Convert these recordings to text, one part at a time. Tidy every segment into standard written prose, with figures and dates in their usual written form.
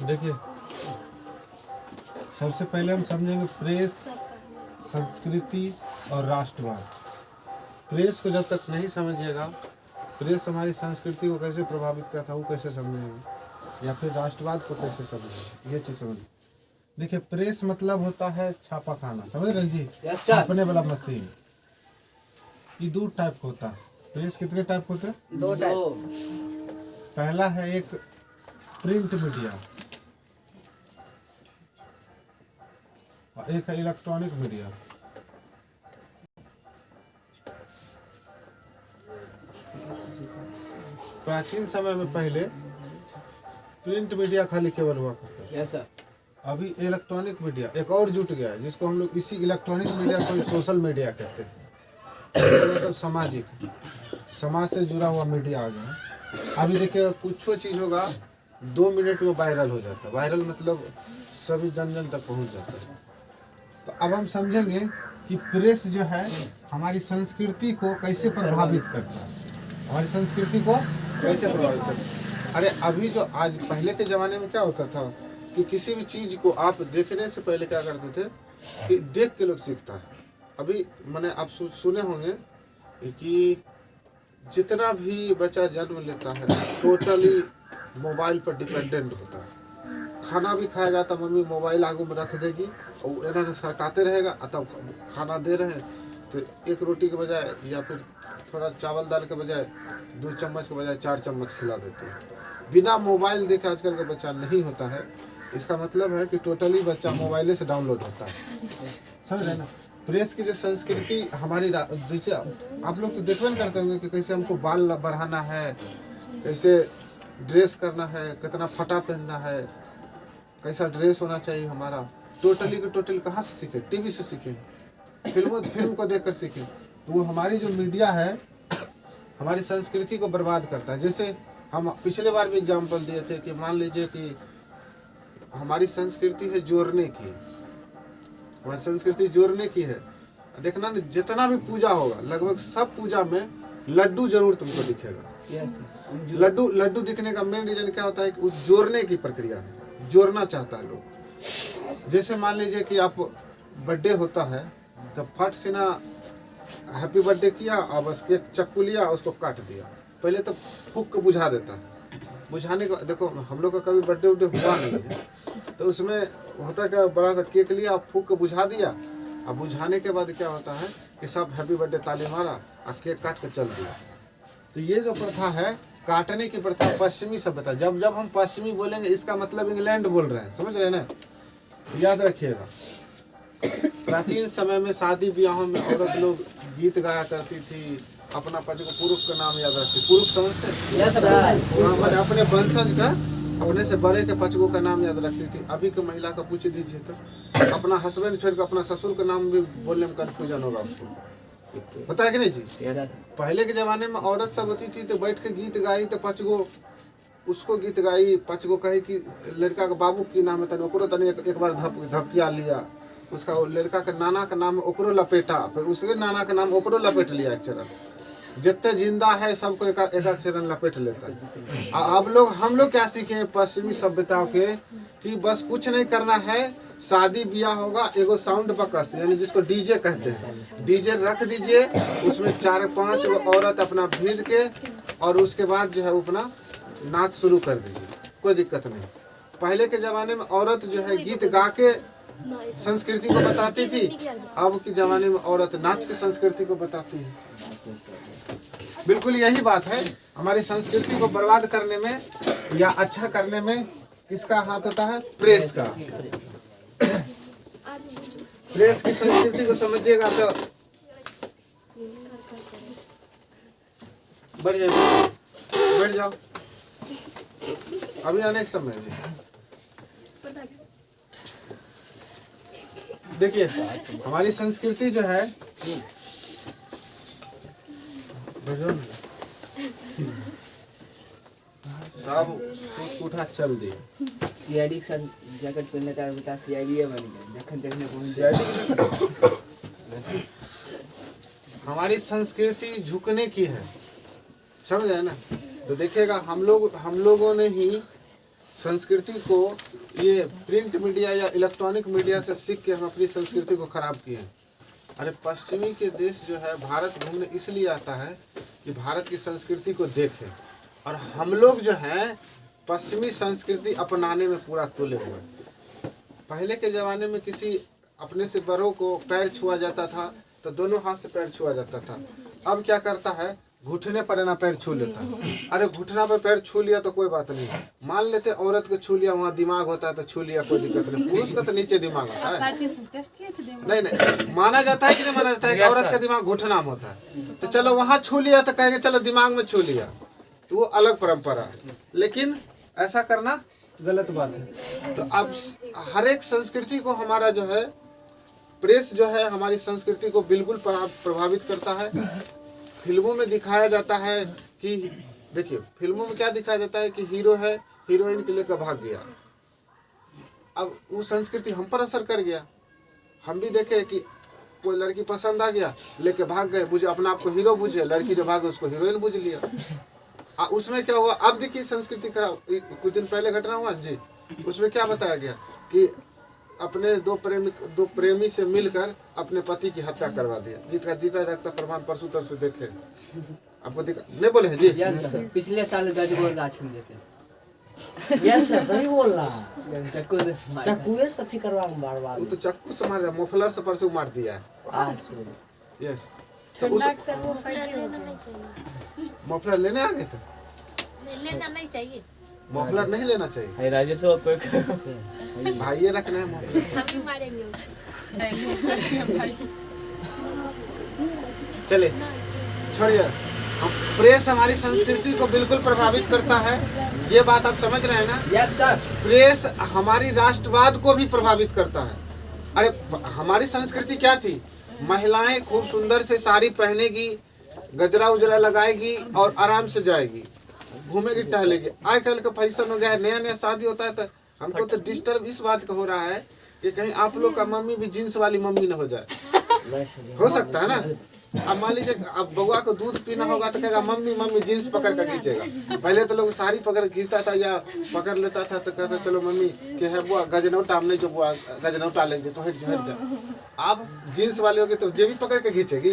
देखिए, सबसे पहले हम समझेंगे प्रेस, संस्कृति और राष्ट्रवाद। प्रेस को जब तक नहीं समझिएगा, प्रेस हमारी संस्कृति को कैसे प्रभावित करता है वो कैसे समझेंगे, या फिर राष्ट्रवाद को कैसे समझेंगे, ये चीज़ समझिए। देखिए, प्रेस मतलब होता है छापा खाना, समझ रहे जी? छापने वाला मशीन। ये दो टाइप का होता है। प्रेस कितने टाइप होते हैं? दो टाइप। पहला है एक प्रिंट मीडिया और एक है इलेक्ट्रॉनिक मीडिया। प्राचीन समय में पहले प्रिंट मीडिया खाली केवल हुआ करता है। Yes sir. अभी इलेक्ट्रॉनिक मीडिया एक और जुट गया है, जिसको हम लोग इसी इलेक्ट्रॉनिक मीडिया को सोशल मीडिया कहते हैं। मतलब सामाजिक, समाज से जुड़ा हुआ मीडिया आ गया। अभी देखिए, कुछ चीज़ होगा 2 मिनट में वायरल हो जाता है। वायरल मतलब सभी जन जन तक पहुंच जाता है। तो अब हम समझेंगे कि प्रेस जो है हमारी संस्कृति को कैसे प्रभावित करता है। हमारी संस्कृति को कैसे प्रभावित करता है। अरे अभी जो आज, पहले के ज़माने में क्या होता था कि किसी भी चीज़ को आप देखने से पहले क्या करते थे कि देख के लोग सीखता है। अभी मैंने आप सुने होंगे कि जितना भी बच्चा जन्म लेता है टोटली मोबाइल पर डिपेंडेंट होता है। खाना भी खाएगा तो मम्मी मोबाइल आगू में रख देगी और इन्होंने सरकाते रहेगा, तब खाना दे रहे हैं तो एक रोटी के बजाय या फिर थोड़ा चावल दाल के बजाय 2 चम्मच के बजाय 4 चम्मच खिला देते हैं। बिना मोबाइल देखे आजकल का बच्चा नहीं होता है। इसका मतलब है कि टोटली बच्चा मोबाइल से डाउनलोड होता है, समझ रहे ना। प्रेस की जो संस्कृति हमारी, जैसे आप लोग तो देखबे नहीं करते होंगे कि कैसे हमको बाल बढ़ाना है, कैसे ड्रेस करना है, कितना फटा पहनना है, कैसा ड्रेस होना चाहिए हमारा। टोटली के टोटल कहाँ से सीखे? टीवी से सीखे, फिल्म को देखकर सीखे। तो वो हमारी जो मीडिया है हमारी संस्कृति को बर्बाद करता है। जैसे हम पिछले बार भी एग्जाम्पल दिए थे कि मान लीजिए कि हमारी संस्कृति है जोड़ने की, हमारी संस्कृति जोड़ने की है। देखना ना, जितना भी पूजा होगा लगभग सब पूजा में लड्डू जरूर तुमको दिखेगा। लड्डू दिखने का मेन रीजन क्या होता है कि उस जोड़ने की प्रक्रिया है, जोड़ना चाहता है लोग। जैसे मान लीजिए कि आप बर्थडे होता है तो फट से ना हैप्पी बर्थडे किया और बस केक चक्कू लिया उसको काट दिया। पहले तो फूक के बुझा देता है। बुझाने का देखो, हम लोग का कभी बर्थडे उड्डे हुआ नहीं है, तो उसमें होता क्या, बड़ा सा केक लिया फूक के बुझा दिया। अब बुझाने के बाद क्या होता है कि सब हैप्पी बर्थडे ताली मारा और केक काट के चल दिया। तो ये जो प्रथा है, काटने की प्रथा, पश्चिमी सभ्यता। जब जब हम पश्चिमी बोलेंगे इसका मतलब इंग्लैंड बोल रहे हैं, समझ रहे हैं ना। तो याद रखिएगा, प्राचीन समय में शादी ब्याहों में औरत लोग गीत गाया करती थी, अपना पति को पुरुष का नाम याद रखती। पुरुष समझते हैं, अपने वंशज का, अपने से बड़े के पचगो का नाम याद रखती थी। अभी के महिला का पूछ दीजिए तो अपना हस्बैंड छोड़ कर अपना ससुर का नाम भी बोलने में कन्फ्यूजन होगा उसको। होता है कि नहीं जी? पहले के जमाने में औरत सब होती थी तो बैठ के गीत गाई तो पचगो उसको गीत गाई, पचगो कही कि लड़का का बाबू की नाम है, तनो तने एक बार धपकिया लिया, उसका लड़का के नाना का नाम ओकरो लपेटा, फिर उसके नाना का नाम ओकरो लपेट लिया एक चरण। जितने जिंदा है सबको एक एक चरण लपेट लेता है। अब लोग, हम लोग क्या सीखे पश्चिमी सभ्यताओं के कि बस कुछ नहीं करना है, शादी ब्याह होगा, एगो साउंड बकस यानी जिसको डीजे कहते हैं, डीजे रख दीजिए, उसमें 4-5 औरत अपना भीड़ के और उसके बाद जो है वो अपना नाच शुरू कर दीजिए, कोई दिक्कत नहीं। पहले के ज़माने में औरत जो है गीत गा के संस्कृति को बताती थी, अब के ज़माने में औरत नाच के संस्कृति को बताती है। बिल्कुल यही बात है, हमारी संस्कृति को बर्बाद करने में या अच्छा करने में किसका हाथ होता है? प्रेस का। प्रेस की संस्कृति को समझिएगा तो बढ़ जाए, बैठ जाओ, अभी आने के समय जी। देखिए, हमारी संस्कृति जो है सब उठा चल दिए। सीआईडी का जैकेट पहनने का बता, सीआईडी बन गया, जखन देखने पहुंच। हमारी संस्कृति झुकने की है, समझ रहे ना। तो देखिएगा हम लोगों ने ही संस्कृति को ये प्रिंट मीडिया या इलेक्ट्रॉनिक मीडिया से सीख के हम अपनी संस्कृति को खराब किए हैं। अरे पश्चिमी के देश जो है भारत घूमने इसलिए आता है कि भारत की संस्कृति को देखे, और हम लोग जो हैं पश्चिमी संस्कृति अपनाने में पूरा तुले हुए हैं। पहले के ज़माने में किसी अपने से बड़ों को पैर छुआ जाता था तो दोनों हाथ से पैर छुआ जाता था। अब क्या करता है, घुटने पर ना पैर छू लेता है। अरे घुटना पर पैर छू लिया तो कोई बात नहीं, मान लेते औरत को छू लिया, वहाँ दिमाग होता है तो छू लिया, कोई दिक्कत नहीं। पुरुष का तो नीचे दिमाग होता है। नहीं नहीं, माना जाता है कि नहीं माना जाता है कि औरत का दिमाग घुटना में होता है। तो चलो वहाँ छू लिया तो कहेंगे चलो दिमाग में छू लिया, तो वो अलग परंपरा है। लेकिन ऐसा करना गलत बात है। तो अब हर एक संस्कृति को हमारा जो है प्रेस जो है हमारी संस्कृति को बिल्कुल प्रभावित करता है। फिल्मों में दिखाया जाता है कि देखिए फिल्मों में क्या दिखाया जाता है कि हीरो है, हीरोइन के लेकर भाग गया। अब वो संस्कृति हम पर असर कर गया। हम भी देखे कि कोई लड़की पसंद आ गया, लेके भाग गए, बुझे अपना आप को हीरो बुझे, लड़की जो भागे उसको हीरोइन बुझ लिया। उसमें क्या हुआ, अब देखिए संस्कृति खराब। कुछ दिन पहले घटना हुआ जी, उसमें क्या बताया गया कि अपने दो प्रेमी से मिलकर अपने पति की हत्या करवा दिया। जीता जागता प्रमाण परसों तरसों देखे, आपको दिखा नहीं बोले हैं जी। पिछले साल छीन देते। यस सर, सही बोल रहा। चाकू से अथी करवा मार वो तो चाकू से मार दिया, मोफलर से परसों मार दिया है। यस, तो उस मोफलर लेने आ गए थे। लेना नहीं चाहिए, मोफलर नहीं लेना चाहिए। राजेश भाई ये रखना है मोफलर। हम भी मारेंगे उसे। चले छोड़िए, हम प्रेस हमारी संस्कृति को बिल्कुल प्रभावित करता है, ये बात आप समझ रहे हैं ना। Yes sir. प्रेस हमारी राष्ट्रवाद को भी प्रभावित करता है। अरे हमारी संस्कृति क्या थी, महिलाएं खूब सुंदर से साड़ी पहनेगी, गजरा उजरा लगाएगी और आराम से जाएगी, घूमेगी टहलेगी। आजकल का फैशन हो गया है, नया नया शादी होता है तो हमको तो डिस्टर्ब इस बात का हो रहा है कि कहीं आप लोग का मम्मी भी जींस वाली मम्मी न हो जाए। हो सकता है ना। अब मान लीजिए अब बउआ को दूध पीना होगा तो कहेगा मम्मी मम्मी, जींस पकड़ कर खींचेगा। पहले तो लोग साड़ी पकड़ खींचता था या पकड़ लेता था तो कहता चलो मम्मी के है बुआ गजनौटा, हमने जो बुआ गजनौटा लेंगे तो हट जा। अब जींस वाली होगी तो जेबी पकड़ के खींचेगी,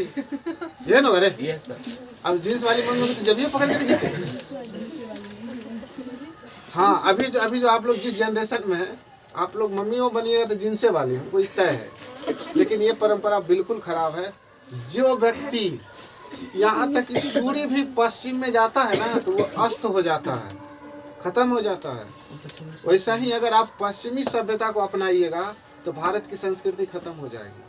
ये ना। अरे अब जींस वाली मम्मी होगी तो जेबी पकड़ के खींचेगी। हाँ, अभी जो आप लोग जिस जनरेशन में है, आप लोग मम्मियों बनिएगा तो जींसे वाली, हमको तय है। लेकिन ये परंपरा बिल्कुल खराब है। जो व्यक्ति यहाँ तक कि सूर्य भी पश्चिम में जाता है ना तो वो अस्त हो जाता है, खत्म हो जाता है। वैसा ही अगर आप पश्चिमी सभ्यता को अपनाइएगा तो भारत की संस्कृति खत्म हो जाएगी।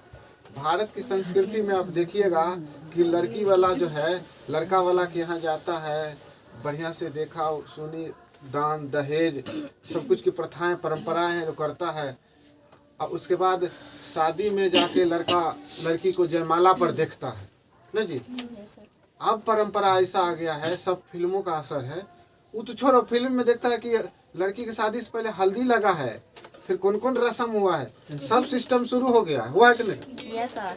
भारत की संस्कृति में आप देखिएगा कि लड़की वाला जो है लड़का वाला के यहाँ जाता है, बढ़िया से देखा सुनी, दान दहेज सब कुछ की प्रथाएं परंपराएं हैं जो करता है। और उसके बाद शादी में जाके लड़का लड़की को जयमाला पर देखता है ना जी। अब परंपरा ऐसा आ गया है, सब फिल्मों का असर है। वो तो छोड़ो, फिल्म में देखता है कि लड़की की शादी से पहले हल्दी लगा है, फिर कौन कौन रस्म हुआ है, सब सिस्टम शुरू हो गया हुआ है कि नहीं। Yes sir.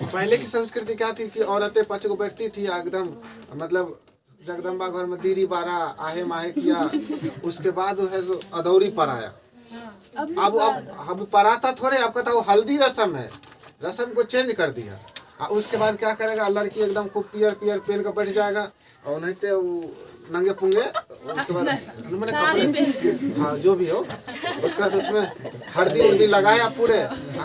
पहले की संस्कृति क्या थी कि औरतें पच को बैठती थी एकदम, मतलब जगदम्बा घर में दीरी बारा आहे माहे किया, उसके बाद है जो अदौरी पर आया। अब पराता थोड़े, अब कहता वो हल्दी रस्म है, रस्म को चेंज कर दिया। और उसके बाद क्या करेगा, लड़की एकदम खूब पियर पियर पहन कर बैठ जाएगा और नहीं तो नंगे पुंगे, उसके बाद मैंने कपड़े हाँ जो भी हो, उसके बाद उसमें हल्दी उर्दी लगाया पूरे,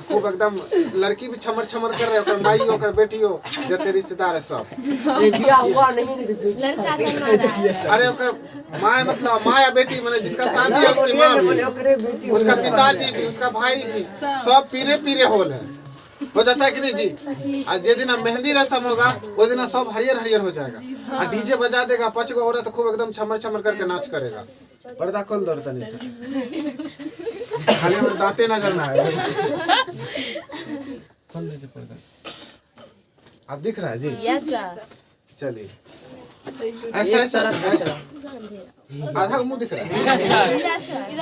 खूब एकदम लड़की भी छमर छमर कर रहे हो, माई हो कर बेटी हो, जितने रिश्तेदार है सब। अरे माँ मतलब माँ या बेटी मैंने जिसका शादी है उसकी माँ भी, उसका पिताजी भी, उसका भाई भी, सब पीरे पीरे होल है, हो जाता है कि नहीं जी। आज जे दिन मेहंदी रस्म होगा वो दिन सब हरियर हरियर हो जाएगा और डीजे बजा देगा, 5 गो औरत खूब एकदम छमर छमर करके नाच करेगा। पर्दा खोल दो तनी से, खाली हमें दांते ना करना है। खोल दीजिए पर्दा, अब दिख रहा है जी। Yes sir. चलिए ऐसा ऐसा आधा मुंह दिख रहा है,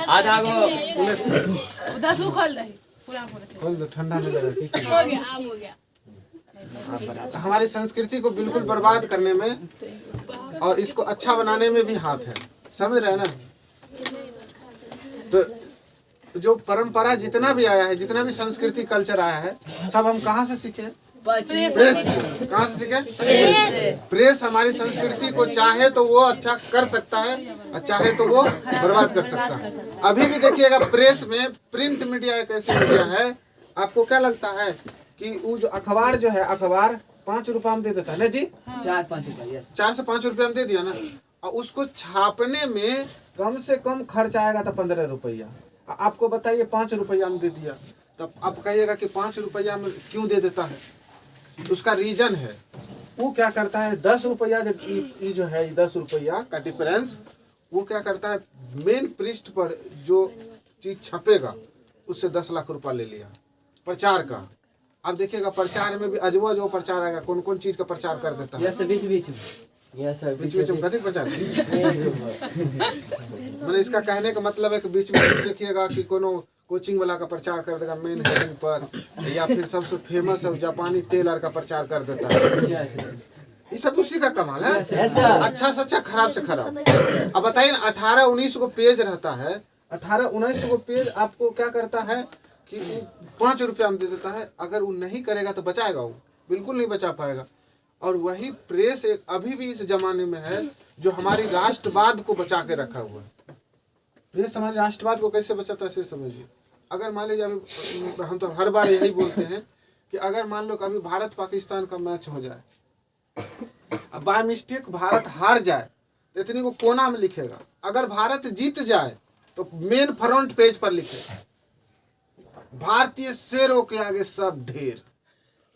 आधा खोल दो, ठंडा नहीं लगा। हो गया। हमारी संस्कृति को बिल्कुल बर्बाद करने में और इसको अच्छा बनाने में भी हाथ है, समझ रहे हैं ना। तो जो परंपरा जितना भी आया है, जितना भी संस्कृति कल्चर आया है, सब हम कहाँ से सीखे? प्रेस से। कहाँ से सीखे? प्रेस हमारी संस्कृति को चाहे तो वो अच्छा कर सकता है और चाहे तो वो बर्बाद कर सकता है। अभी भी देखिएगा प्रेस में, प्रिंट मीडिया एक ऐसी मीडिया है, आपको क्या लगता है कि वो जो अखबार जो है, अखबार 5 रुपया में दे देता है ना जी? 4-5 रुपया, 4 से 5 रुपया में दे दिया ना, और उसको छापने में कम से कम खर्च आएगा तो 15 रुपया। आपको बताइए 5 रुपया में दे दिया, तब आप कहिएगा कि 5 रुपया में क्यों दे देता है? उसका रीजन है, वो क्या करता है, 10 रुपया जब ये जो है 10 रुपया का डिफरेंस, वो क्या करता है, मेन पृष्ठ पर जो चीज छपेगा उससे 10 लाख रुपया ले लिया प्रचार का। अब देखिएगा प्रचार में भी अजब जो प्रचार आएगा, कौन कौन चीज का प्रचार कर देता है। बीच बीच में, बीच बीच में कथी प्रचार मैंने इसका कहने का मतलब है कि बीच में देखिएगा कि कोनो कोचिंग वाला का प्रचार कर देगा मेन हेडिंग पर, या फिर सबसे फेमस है जापानी तेल का प्रचार कर देता है। ये सब उसी का कमाल है, अच्छा से अच्छा, खराब से खराब। अब बताइए ना, 18-19 को पेज रहता है, 18-19 को पेज आपको क्या करता है कि 5 रुपया में दे देता है। अगर वो नहीं करेगा तो बचाएगा? वो बिल्कुल नहीं बचा पाएगा। और वही प्रेस एक अभी भी इस जमाने में है जो हमारी राष्ट्रवाद को बचा के रखा हुआ है। प्रेस हमारे राष्ट्रवाद को कैसे बचाता है ऐसे समझिए। अगर मान लीजिए, अभी हम तो हर बार यही बोलते हैं कि अगर मान लो कभी भारत पाकिस्तान का मैच हो जाए, अब बाय मिस्टेक भारत हार जाए तो इतनी को कोना में लिखेगा, अगर भारत जीत जाए तो मेन फ्रंट पेज पर लिखेगा, भारतीय शेरों के आगे सब ढेर।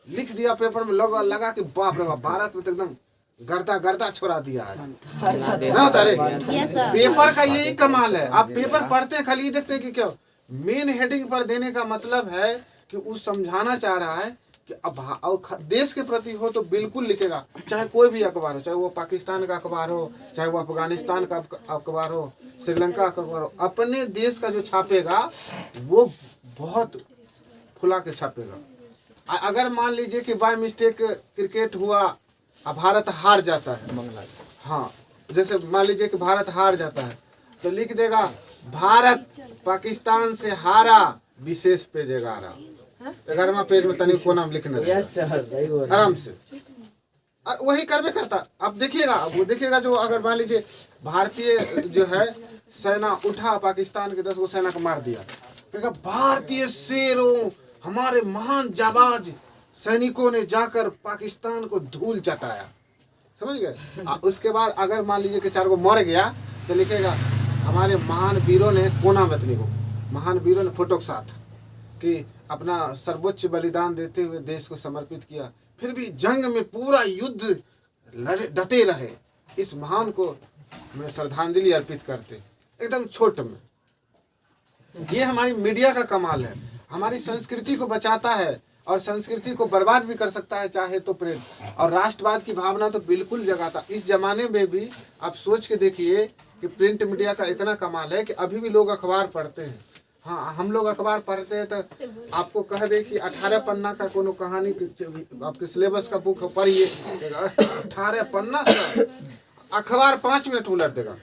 लिख दिया पेपर में, लगा कि बाप रे बाप, भारत में तो एकदम गर्दा छोड़ा दिया है ना होता रे। पेपर का यही कमाल है। आप पेपर पढ़ते हैं, खाली देखते हैं कि क्या मेन हेडिंग पर देने का मतलब है कि वो समझाना चाह रहा है कि अब देश के प्रति हो तो बिल्कुल लिखेगा, चाहे कोई भी अखबार हो, चाहे वो पाकिस्तान का अखबार हो, चाहे वो अफगानिस्तान का अखबार हो, श्रीलंका का अखबार हो, अपने देश का जो छापेगा वो बहुत फुला के छापेगा। अगर मान लीजिए कि बाय मिस्टेक क्रिकेट हुआ और भारत हार जाता है, हाँ, जैसे मान लीजिए कि भारत हार जाता है तो लिख देगा भारत पाकिस्तान से हारा, विशेष पेज 11वां पेज में तनिक को नाम लिखना आराम से। वही करवे करता। अब देखिएगा, वो देखिएगा जो अगर मान लीजिए भारतीय जो है सेना उठा, पाकिस्तान के 10 गो सेना को मार दिया, कहेगा भारतीय शेरों, हमारे महान जाबाज सैनिकों ने जाकर पाकिस्तान को धूल चटाया, समझ गए। उसके बाद अगर मान लीजिए कि 4 गो मर गया तो लिखेगा हमारे महान वीरों ने, कोना मतनी को, महान वीरों ने फोटो के साथ कि अपना सर्वोच्च बलिदान देते हुए देश को समर्पित किया, फिर भी जंग में पूरा युद्ध डटे रहे, इस महान को मैं श्रद्धांजलि अर्पित करते, एकदम छोट में। ये हमारी मीडिया का कमाल है, हमारी संस्कृति को बचाता है और संस्कृति को बर्बाद भी कर सकता है चाहे तो प्रेस। और राष्ट्रवाद की भावना तो बिल्कुल जगाता। इस जमाने में भी आप सोच के देखिए कि प्रिंट मीडिया का इतना कमाल है कि अभी भी लोग अखबार पढ़ते हैं। हाँ, हम लोग अखबार पढ़ते हैं तो आपको कह दे कि 18 पन्ना का कोनो कहानी आपके सिलेबस का बुक पढ़िए, 18 पन्ना से अखबार 5 मिनट उलट देगा,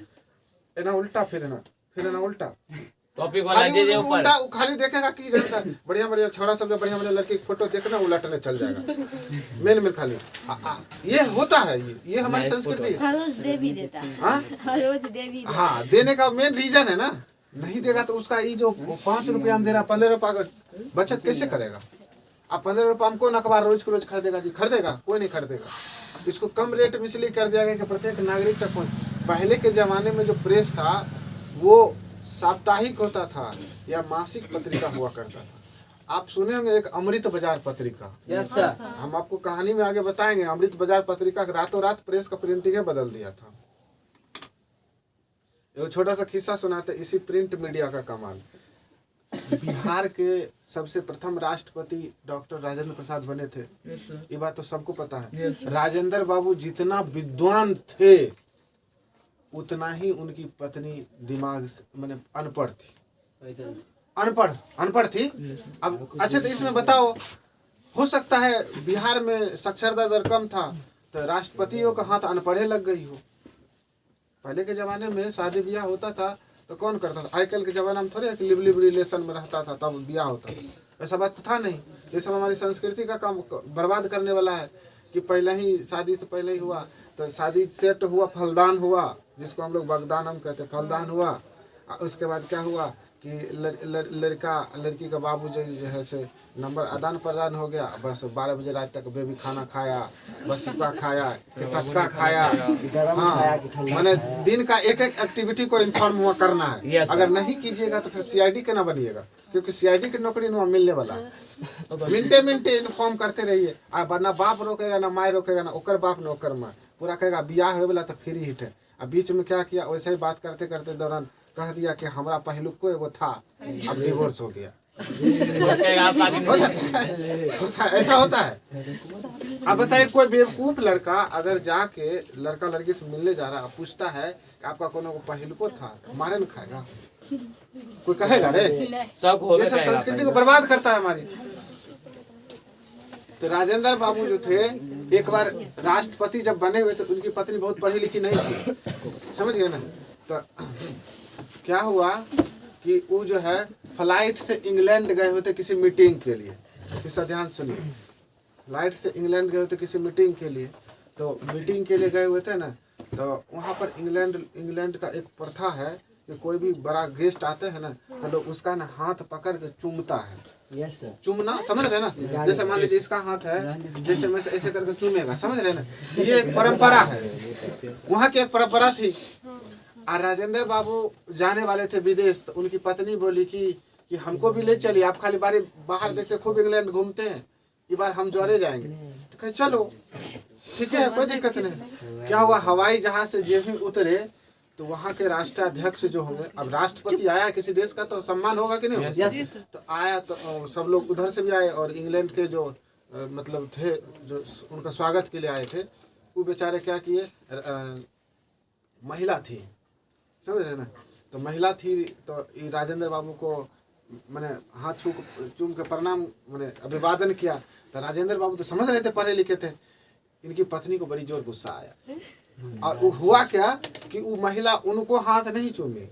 ना उल्टा फिर ना उल्टा टॉपिक वाला दे दे ऊपर, खाली देखेगा कि जनता बढ़िया बढ़िया छोरा सब, बढ़िया बढ़िया लड़की की फोटो देखना उलटने चल जाएगा मेन खाली। ये होता है, ये हमारी संस्कृति है। हर रोज दे भी देता है, हर रोज दे भी देता। हाँ, देने का मेन रीजन है ना। नहीं देगा तो उसका ये जो 5 रुपया में दे रहा, 15 रुपया बचत कैसे करेगा? अब 15 रुपया में कौन अखबार रोज को रोज खरीदेगा जी? खरीदेगा? कोई नहीं खरीदेगा। इसको कम रेट में इसलिए कर दिया गया कि प्रत्येक नागरिक तक पहुंच। पहले के जमाने में जो प्रेस था वो साप्ताहिक होता था या मासिक पत्रिका हुआ करता था। आप सुने होंगे एक अमृत बाजार पत्रिका। यस सर, हम आपको कहानी में आगे बताएंगे। अमृत बाजार पत्रिका रातों रात प्रेस का प्रिंटिंग बदल दिया था। एक छोटा सा किस्सा सुनाते, इसी प्रिंट मीडिया का कमाल। बिहार के सबसे प्रथम राष्ट्रपति डॉक्टर राजेंद्र प्रसाद बने थे, ये बात तो सबको पता है। राजेंद्र बाबू जितना विद्वान थे उतना ही उनकी पत्नी दिमाग से मैंने अनपढ़ थी, अनपढ़ थी। अब अच्छा, तो इसमें बताओ, हो सकता है बिहार में साक्षरता दर कम था तो राष्ट्रपतियों का हाथ अनपढ़े लग गई हो। पहले के जमाने में शादी ब्याह होता था तो कौन करता था? आजकल के ज़माना में थोड़े कि लिव लिव रिलेशन में रहता था तब ब्याह होता था, ऐसा बात तो था नहीं। ये सब हमारी संस्कृति का काम बर्बाद करने वाला है कि पहले ही शादी से पहले ही हुआ, तो शादी सेट हुआ, फलदान हुआ, जिसको हम लोग बगदान हम कहते हैं, फलदान हुआ। उसके बाद क्या हुआ कि लड़का लड़की का बाबू जो है से नंबर आदान प्रदान हो गया, बस 12 बजे रात तक बेबी खाना खाया, बस सिक्का खाया, टटका खाया। हाँ, मैंने दिन का एक एक एक्टिविटी को इन्फॉर्म हुआ करना है। अगर नहीं कीजिएगा तो फिर CID के ना बनिएगा, क्योंकि CID की नौकरी वहाँ मिलने वाला है। मिनटे मिनटे इन्फॉर्म करते रहिए, ना बाप रोकेगा ना माँ रोकेगा, ना ओकर बाप ना ओकर माँ, पूरा कहेगा बियाह हो वाला तो फ्री हिट है। अब बीच में क्या किया, वैसे ही बात करते करते दौरान कह दिया कि हमारा पहलुक को एगो था, अब डिवोर्स हो गया। ऐसा होता है। अब बताइए, कोई बेवकूफ लड़का अगर जाके लड़का लड़की से मिलने जा रहा, पूछता है कि आपका कोनो पहलुको था, मारे न खाएगा? कोई कहेगा रे? सब ये सब संस्कृति को बर्बाद करता है हमारी। तो राजेंद्र बाबू जो थे, एक बार राष्ट्रपति जब बने हुए तो उनकी पत्नी बहुत पढ़ी लिखी नहीं थी, समझ गए ना? तो क्या हुआ कि वो जो है फ्लाइट से इंग्लैंड गए हुए थे किसी मीटिंग के लिए। इसका ध्यान सुनिए, फ्लाइट से इंग्लैंड गए हुए थे किसी मीटिंग के लिए। तो मीटिंग के लिए गए हुए थे ना, तो वहाँ पर इंग्लैंड का एक प्रथा है कि कोई भी बड़ा गेस्ट आते हैं ना, तो लोग उसका ना हाथ पकड़ के चूमता है। Yes sir. चूमना समझ रहे ना? जैसे मान लीजिए इसका हाथ है, जैसे मैं ऐसे करके चूमेगा, समझ रहे ना? ये एक परंपरा है, वहाँ की एक परंपरा थी। और राजेंद्र बाबू जाने वाले थे विदेश, तो उनकी पत्नी बोली कि हमको भी ले चलिए, आप खाली बाहर देखते खूब इंग्लैंड घूमते हैं, ये बार हम जोड़े जाएंगे। तो कहे चलो ठीक है, कोई दिक्कत नहीं। क्या हुआ, हवाई जहाज से जो ही उतरे तो वहाँ के राष्ट्राध्यक्ष जो होंगे, अब राष्ट्रपति आया किसी देश का तो सम्मान होगा कि नहीं होगा? तो आया तो सब लोग उधर से भी आए, और इंग्लैंड के जो मतलब थे जो उनका स्वागत के लिए आए थे, वो बेचारे क्या किए, महिला थी, समझ रहे ना? तो महिला थी तो राजेंद्र बाबू को मैंने हाथ चूम के प्रणाम मैंने अभिवादन किया। तो राजेंद्र बाबू तो समझ रहे थे, पढ़े लिखे थे। इनकी पत्नी को बड़ी जोर गुस्सा आया, और वो हुआ क्या कि वो महिला उनको हाथ नहीं चूमी,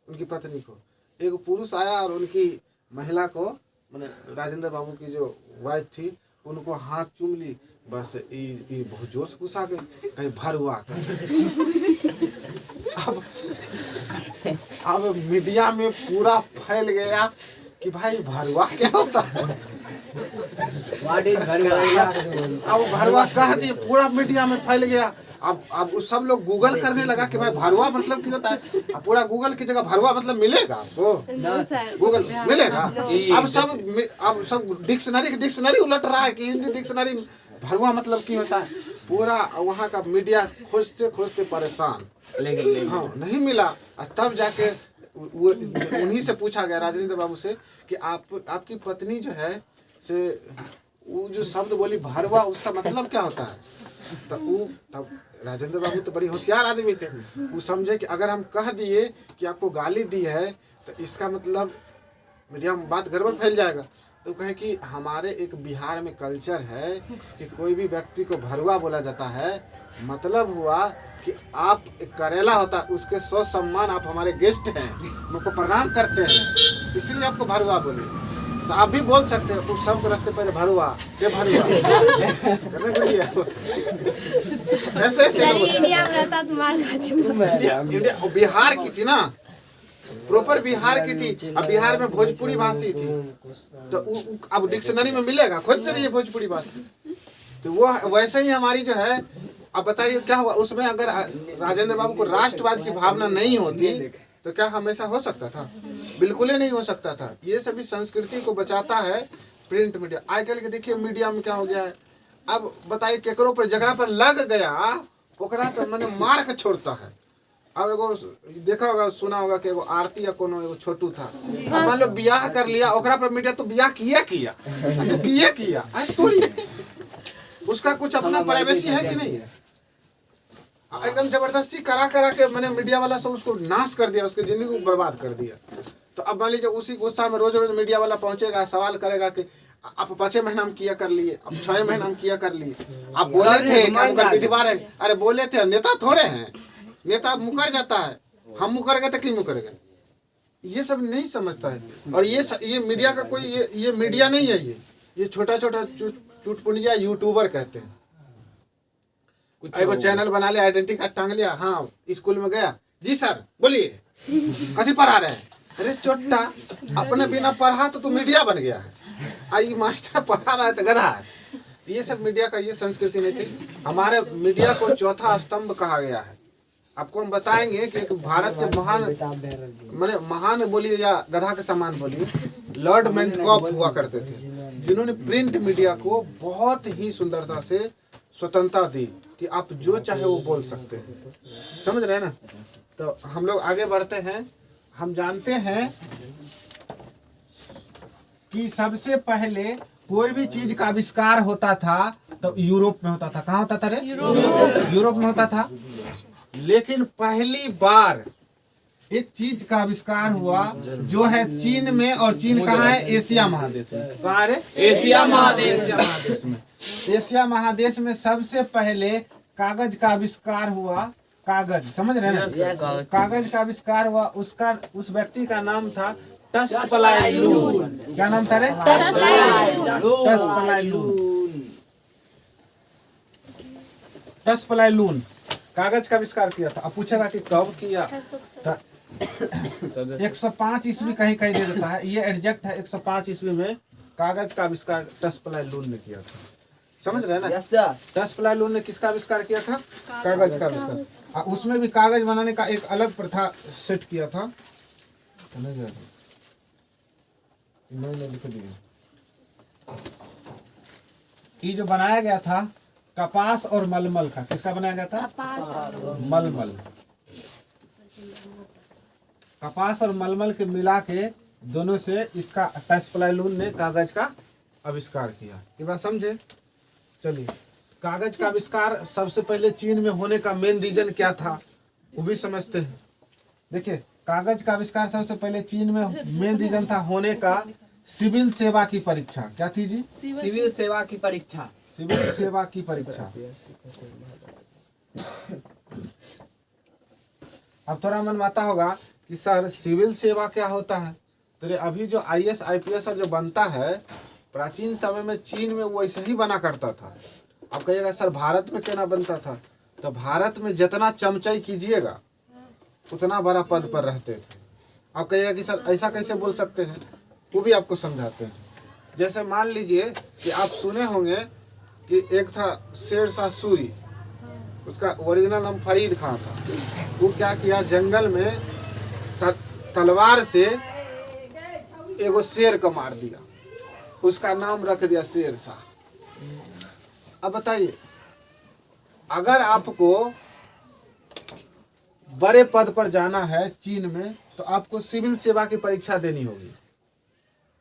उनकी पत्नी को। एक पुरुष आया और उनकी महिला को, मैंने राजेंद्र बाबू की जो वाइफ थी, उनको हाथ चूम ली। बस ये बहुत जोर से गुस्सा गई, कहीं भरुआ कर। अब मीडिया में पूरा फैल गया कि भाई भरुआ क्या होता है। अब भरुआ कह दिए, पूरा मीडिया में फैल गया। अब सब लोग गूगल करने लगा कि भाई भरुआ मतलब क्या होता है। अब पूरा गूगल की जगह भरुआ मतलब मिलेगा आपको, गूगल मिलेगा। अब सब डिक्शनरी उलट रहा है कि हिंदी डिक्शनरी भरुआ मतलब क्या होता है। पूरा वहाँ का मीडिया खोजते खोजते परेशान, हाँ नहीं मिला। तब जाके वो उन्हीं से पूछा गया, राजेंद्र बाबू से, कि आपकी पत्नी जो है से वो जो शब्द बोली भरुआ, उसका मतलब क्या होता है। तब राजेंद्र बाबू तो बड़ी होशियार आदमी थे, वो समझे कि अगर हम कह दिए कि आपको गाली दी है तो इसका मतलब मीडिया में बात गड़बड़ फैल जाएगा। तो कहे कि हमारे एक बिहार में कल्चर है कि कोई भी व्यक्ति को भरुआ बोला जाता है, मतलब हुआ कि आप एक करेला होता है, उसके सौ सम्मान, आप हमारे गेस्ट हैं, उनको प्रणाम करते हैं, इसलिए आपको भरुआ बोले। तो आप भी बोल सकते हो, तुम सबको रास्ते पहले भरुआ के भरुआ करने के लिए ऐसे इंडिया में रहता इंडिया बिहार की थी ना, प्रॉपर बिहार की थी। अब बिहार में भोजपुरी भाषी थी, तो अब डिक्शनरी में मिलेगा, खोज चलिए भोजपुरी भाषी। तो वो वैसे ही हमारी जो है। अब बताइए क्या हुआ उसमें, अगर राजेंद्र बाबू को राष्ट्रवाद की भावना नहीं होती तो क्या हमेशा हो सकता था? बिल्कुल ही नहीं हो सकता था। ये सभी संस्कृति को बचाता है प्रिंट मीडिया। आजकल के देखिए मीडिया में क्या हो गया है। अब बताइए केकरो पर जगह पर लग गया, ओकरा तो मैंने मार के छोड़ता है। अब एगो देखा होगा, सुना होगा कि एगो आरती या कोनो एगो छोटू था, मान लो बियाह कर लिया, ओकरा पर मीडिया तो बियाह किया तो किया थोड़ी, उसका कुछ अपना प्राइवेसी है कि नहीं। एकदम जबरदस्ती करा के मैंने मीडिया वाला सब उसको नाश कर दिया, उसकी जिंदगी को बर्बाद कर दिया। तो अब मान लीजिए उसी गुस्सा में रोज रोज मीडिया वाला पहुंचेगा, सवाल करेगा कि आप 5 महीना में किया कर लिए, अब 6 महीना में किया कर लिए, आप बोले थे विधिवार है। अरे बोले थे, नेता थोड़े हैं, नेता मुकर जाता है, हम मुँह करेंगे तो क्यों मुँह करेंगे, ये सब नहीं समझता है। और ये मीडिया का कोई ये मीडिया नहीं है, ये छोटा छोटा चुटपुंजिया यूट्यूबर कहते हैं। एगो चैनल बना लिया, आइडेंटिटी कार्ड टांग लिया, हाँ स्कूल में गया, जी सर बोलिए कथी पढ़ा रहे हैं, अरे चोट्टा अपने बिना पढ़ा तो तू मीडिया बन गया है, आई मास्टर पढ़ा रहा है तो गधा है। ये सब मीडिया का ये संस्कृति नहीं थी। हमारे मीडिया को चौथा स्तंभ कहा गया है। आपको हम बताएंगे कि भारत के महान बोलिए या गधा के समान बोलिए, लॉर्ड मेंटकॉफ हुआ करते थे, जिन्होंने प्रिंट मीडिया को बहुत ही सुंदरता से स्वतंत्रता दी कि आप जो चाहे वो बोल सकते हैं। समझ रहे हैं ना। तो हम लोग आगे बढ़ते हैं। हम जानते हैं कि सबसे पहले कोई भी चीज का आविष्कार होता था तो यूरोप में होता था। कहाँ होता था रे? यूरोप में होता था। लेकिन पहली बार एक चीज का आविष्कार हुआ जो है चीन में, और चीन कहाँ है? एशिया महादेश में। कहाँ है? एशिया महादेश। एशिया महादेश में। एशिया महादेश में सबसे पहले कागज का आविष्कार हुआ। कागज समझ रहे हैं ना? कागज का आविष्कार हुआ, उस व्यक्ति का नाम था टस्पलाइलून। क्या नाम था रे? टस्पलाइलून कागज का आविष्कार किया था। अब पूछेगा कि कब किया? 105 ईस्वी कहीं कहीं दे देता है, ये एडजेक्ट है। 105 ईस्वी में कागज का आविष्कार टस्पलाइलून ने किया था। समझ रहे हैं ना? टस्पलाइलून ने किसका आविष्कार किया था? कागज का आविष्कार। उसमें भी कागज बनाने का एक अलग प्रथा सेट किया था। ये जो बनाया गया था कपास और मलमल का। किसका बनाया गया था? मलमल। कपास और मलमल के मिला के दोनों से इसका टस्पलाइलून ने कागज का आविष्कार किया। ये बात समझे? चलिए, कागज का आविष्कार सबसे पहले चीन में होने का मेन रीजन क्या था वो भी समझते हैं। देखिए, कागज का आविष्कार सबसे पहले चीन में मेन रीजन था होने का सिविल सेवा की परीक्षा। क्या थी जी? सिविल सेवा की परीक्षा। सिविल सेवा की परीक्षा। अब थोड़ा मन आता होगा कि सर सिविल सेवा क्या होता है? तो अभी जो IAS IPS और जो बनता है, प्राचीन समय में चीन में वो ऐसे ही बना करता था। अब कहिएगा सर भारत में क्या बनता था? तो भारत में जितना चमचाई कीजिएगा उतना बड़ा पद पर रहते थे। आप कहिएगा कि सर ऐसा कैसे बोल सकते हैं? वो भी आपको समझाते हैं। जैसे मान लीजिए कि आप सुने होंगे कि एक था शेरशाह सूरी, उसका ओरिजिनल नाम फरीद खान था। वो क्या किया, जंगल में तलवार से एगो शेर को मार दिया, उसका नाम रख दिया शेरशाह। अब बताइए, अगर आपको बड़े पद पर जाना है चीन में तो आपको सिविल सेवा की परीक्षा देनी होगी।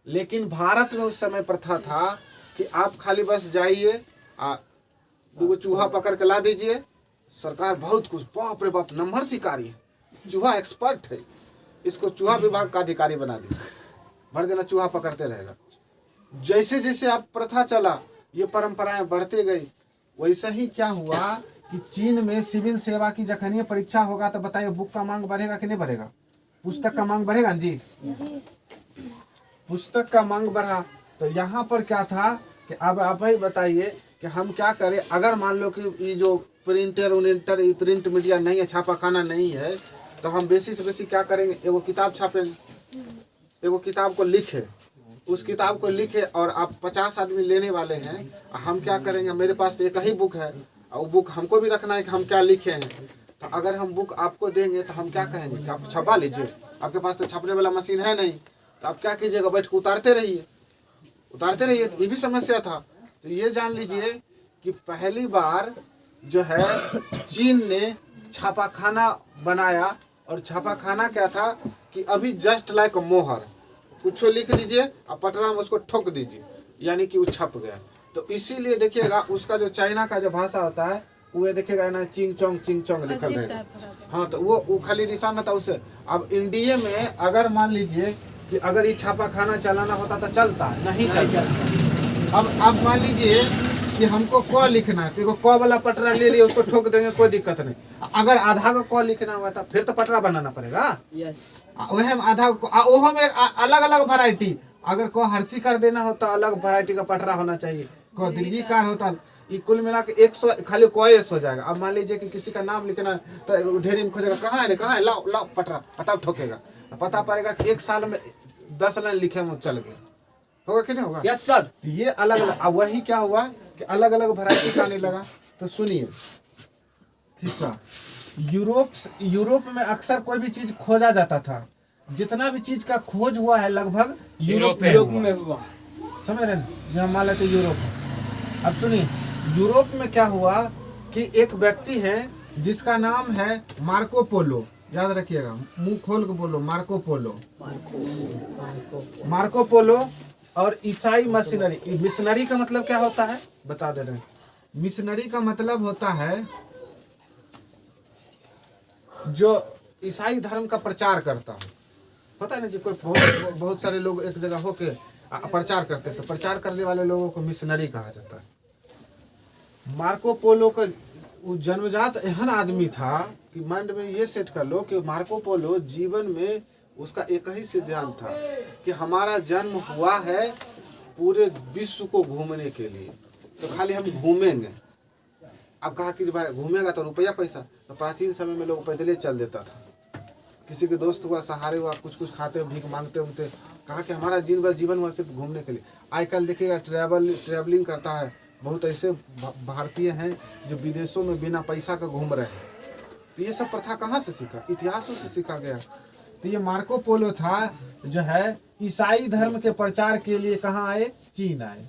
लेकिन भारत में उस समय प्रथा था कि आप खाली बस जाइए, दो चूहा पकड़ के ला दीजिए, सरकार बहुत कुछ, बाप रे बाप नंबर शिकारी है, चूहा एक्सपर्ट है, इसको चूहा विभाग का अधिकारी बना दिया, भर देना चूहा पकड़ते रहेगा। जैसे जैसे आप प्रथा चला, ये परंपराएं बढ़ती गई। वैसे ही क्या हुआ कि चीन में सिविल सेवा की जखनी परीक्षा होगा तो बताइए बुक का मांग बढ़ेगा कि नहीं बढ़ेगा? पुस्तक का मांग बढ़ेगा जी। पुस्तक का मांग बढ़ा तो यहाँ पर क्या था कि अब आप ही बताइए कि हम क्या करें। अगर मान लो कि ये जो प्रिंट मीडिया नहीं है, छापाखाना नहीं है, तो हम बेसी से बेसी क्या करेंगे, एगो किताब छापेंगे, एगो किताब को लिखे, उस किताब को लिखे और आप 50 आदमी लेने वाले हैं। हम क्या करेंगे, मेरे पास तो एक ही बुक है और वो बुक हमको भी रखना है कि हम क्या लिखे हैं। तो अगर हम बुक आपको देंगे तो हम क्या कहेंगे कि आप छपा लीजिए, आपके पास तो छपने वाला मशीन है नहीं, तो आप क्या कीजिएगा, बैठ के उतारते रहिए। ये भी समस्या था। तो ये जान लीजिए कि पहली बार जो है चीन ने छापाखाना बनाया। और छापाखाना क्या था कि अभी जस्ट लाइक मोहर, कुछ लिख दीजिए और पटना में उसको ठोक दीजिए, यानी कि वो छप गया। तो इसीलिए देखिएगा उसका जो चाइना का जो भाषा होता है वो देखिएगा ना, चिंग चोंग लिखल रहेगा। हाँ, तो वो खाली निशान था उससे। अब इंडिया में अगर मान लीजिए कि अगर ये छापाखाना चलाना होता तो चलता नहीं चलता। अब मान लीजिए कि हमको क लिखना है, तो क वाला पटरा ले लिए, उसको ठोक देंगे, कोई दिक्कत नहीं। अगर आधा का क लिखना हुआ था फिर तो पटरा बनाना पड़ेगा। यस वह में आधा ओहो में अलग अलग वैरायटी, अगर को हर्षी कर देना हो तो अलग वैरायटी का पटरा होना चाहिए, को दीर्घिकार होता, ये कुल मिला के 100 खाली कोएस हो जाएगा। अब मान लीजिए कि किसी का नाम लिखना है तो ढेरी में खोजेगा, कहाँ है रे, कहाँ है, लाओ लाओ पटरा, तब ठोकेगा, पता पड़ेगा कि 1 साल में 10 लाइन लिखे में चल गए, होगा कि नहीं होगा? Yes sir. ये अलग अलग, अब वही क्या हुआ कि अलग अलग वैरायटी का नहीं लगा। तो सुनिए हिस्सा, यूरोप में अक्सर कोई भी चीज खोजा जाता था, जितना भी चीज का खोज हुआ है लगभग यूरोप में हुआ। समझ रहे हैं, यहाँ मान लेते यूरोप में। अब सुनिए यूरोप में क्या हुआ कि एक व्यक्ति है जिसका नाम है मार्को पोलो, याद रखिएगा, मुंह खोल के बोलो, मार्को पोलो। मार्को पोलो और ईसाई मिशनरी। मिशनरी का मतलब क्या होता है बता दे रहे हैं। मिशनरी का मतलब होता है जो ईसाई धर्म का प्रचार करता हो, होता है ना जी, कोई बहुत सारे लोग एक जगह होके प्रचार करते हैं, तो प्रचार करने वाले लोगों को मिशनरी कहा जाता है। मार्को पोलो का जन्मजात एहन आदमी था कि माइंड में ये सेट कर लो कि मार्को पोलो जीवन में उसका एक ही सिद्धांत था कि हमारा जन्म हुआ है पूरे विश्व को घूमने के लिए, तो खाली हम घूमेंगे। अब कहा कि भाई घूमेगा तो रुपया पैसा, तो प्राचीन समय में लोग पैदल चल देता था, किसी के दोस्त हुआ, सहारे हुआ, कुछ कुछ खाते भीख मांगते उगते, कहा कि हमारा जीवन हुआ सिर्फ घूमने के लिए। आजकल देखिएगा ट्रैवलिंग करता है, बहुत ऐसे भारतीय हैं जो विदेशों में बिना पैसा का घूम रहे हैं। तो ये सब प्रथा कहाँ से सीखा? इतिहासों से सीखा गया। तो ये मार्को पोलो था जो है ईसाई धर्म के प्रचार के लिए कहाँ आए? चीन आए।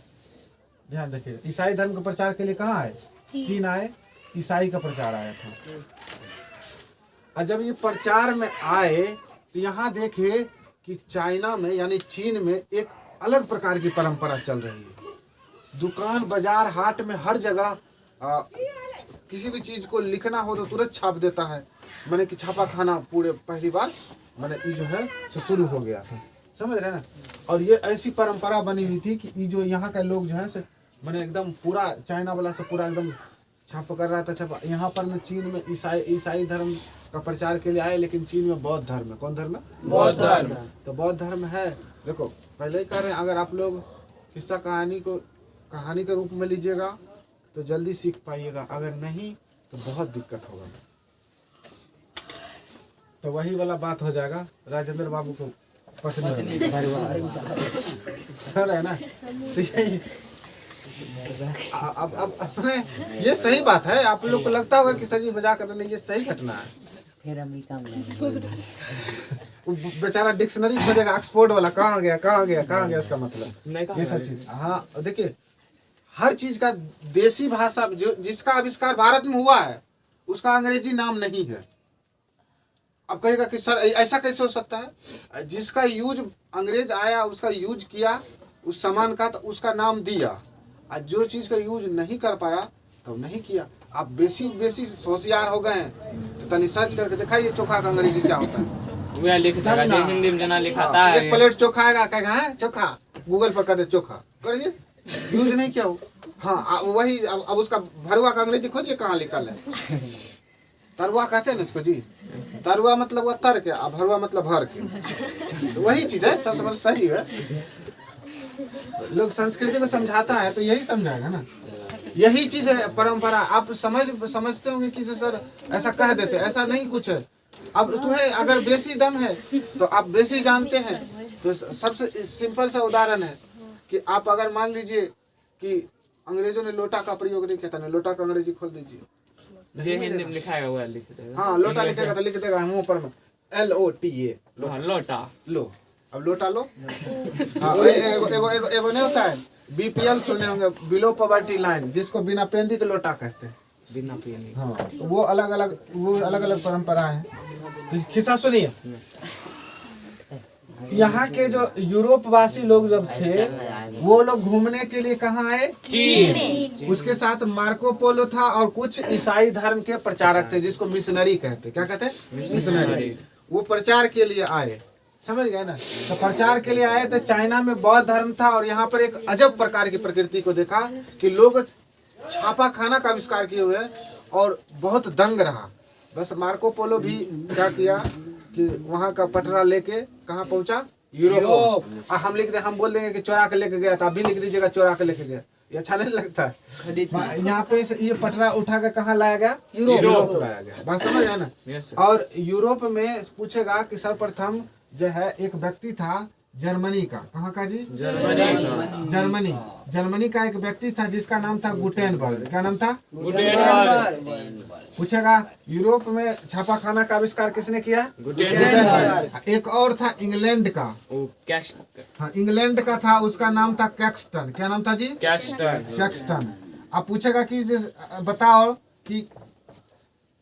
ध्यान रखिए, ईसाई धर्म के प्रचार के लिए कहाँ आए? चीन आए, ईसाई का प्रचार आया था। और जब ये प्रचार में आए तो यहाँ देखे कि चाइना में यानी चीन में एक अलग प्रकार की परंपरा चल रही है। दुकान बाजार हाट में हर जगह किसी भी चीज को लिखना हो तो तुरंत छाप देता है, मैंने कि छापा खाना पूरे पहली बार मैंने ये जो है तो शुरू हो गया था, समझ रहे ना। और ये ऐसी परंपरा बनी हुई थी कि ये जो यहाँ के लोग जो है से मैंने एकदम पूरा चाइना वाला से पूरा एकदम छाप कर रहा था छापा। यहाँ पर में चीन में ईसाई धर्म का प्रचार के लिए आए, लेकिन चीन में बौद्ध धर्म है। कौन धर्म है? बौद्ध धर्म। तो बौद्ध धर्म है। देखो पहले ही कह रहे हैं, अगर आप लोग किस्सा कहानी के रूप में लीजिएगा तो जल्दी सीख पाइएगा, अगर नहीं तो बहुत दिक्कत होगा। तो वही वाला बात हो जाएगा, राजेंद्र बाबू को पत्नी है ना। तो यही अब अपने ये सही बात है। आप लोग को लगता होगा कि सजी मजाक कर रहे हैं, ये सही घटना है। फिर अमेरिका में बेचारा डिक्शनरी खोजेगा ऑक्सफोर्ड वाला, कहाँ गया उसका मतलब, ये सब चीज। हाँ देखिए, हर चीज का देसी भाषा जो जिसका आविष्कार भारत में हुआ है उसका अंग्रेजी नाम नहीं है। अब कहेगा कि सर ऐसा कैसे हो सकता है? जिसका यूज अंग्रेज आया उसका यूज किया उस सामान का, तो उसका नाम दिया। और जो चीज का यूज नहीं कर पाया तो नहीं किया। आप बेसी होशियार हो गए हैं तो तनी सर्च करके दिखाइए चोखा का अंग्रेजी क्या होता है। हिंदी में जना लिखाता है। एक प्लेट चोखा आएगा, कहेगा है चोखा, गूगल पर कर दे चोखा, करिए, यूज नहीं किया हो। हाँ वही अब उसका भरुआ का अंग्रेजी खोजिए कहाँ लिखल है। तरुआ कहते हैं ना इसको जी, तरुआ मतलब वो तर के, अब भरुआ मतलब भर के, तो वही चीज है। सब सही है। लोग संस्कृति को समझाता है तो यही समझाएगा ना, यही चीज है परंपरा। आप समझते होंगे कि सर ऐसा कह देते, ऐसा नहीं कुछ है। अब तुम्हें अगर बेसी दम है तो आप बेसी जानते हैं, तो सबसे सिंपल सा उदाहरण है कि आप अगर मान लीजिए कि अंग्रेजों ने लोटा का प्रयोग नहीं किया था, लोटा का अंग्रेजी खोल दीजिए, हिंदी में लिखाएगा वो लिख देगा। हाँ लोटा लिखेगा तो लिख देगा मुंह पर में LOTA, लोटा। लो अब लोटा लो। हाँ एगो नहीं होता है BPL, सुने होंगे, बिलो पॉवर्टी लाइन, जिसको बिना पेंदी के लोटा कहते हैं, बिना पेंदी। हाँ तो वो अलग अलग परंपरा है। तो खिस्सा सुनिए, यहाँ के जो यूरोप वासी लोग जब थे वो लोग घूमने के लिए कहाँ आए? चीन। उसके साथ मार्को पोलो था और कुछ ईसाई धर्म के प्रचारक थे जिसको मिशनरी कहते। क्या कहते? मिशनरी। वो प्रचार के लिए आए, समझ गए ना। तो प्रचार के लिए आए तो चाइना में बौद्ध धर्म था, और यहाँ पर एक अजब प्रकार की प्रकृति को देखा कि लोग छापा खाना का आविष्कार किए हुए और बहुत दंग रहा। बस मार्को पोलो भी क्या किया कि वहाँ का पटरा लेके कहाँ पहुँचा, यूरोप। हम लिख दे, हम बोल देंगे कि चोरा के लेके गया था, अभी लिख दीजिएगा चोरा के लेके गया, ये अच्छा नहीं लगता है। यहाँ पे ये पटरा उठा के कहाँ लाया गया, यूरोप लाया गया। बात समझ आया ना। और यूरोप में पूछेगा कि सर्वप्रथम जो है एक व्यक्ति था जर्मनी का, कहाँ का जी, जर्मनी का एक व्यक्ति था जिसका नाम था गुटेनबर्ग। क्या नाम था, पूछेगा यूरोप में छापाखाना का आविष्कार किसने किया, गुटेनबर्ग। एक और था इंग्लैंड का, हाँ इंग्लैंड का था, उसका नाम था कैक्सटन। क्या नाम था जी, कैक्सटन। अब पूछेगा कि बताओ कि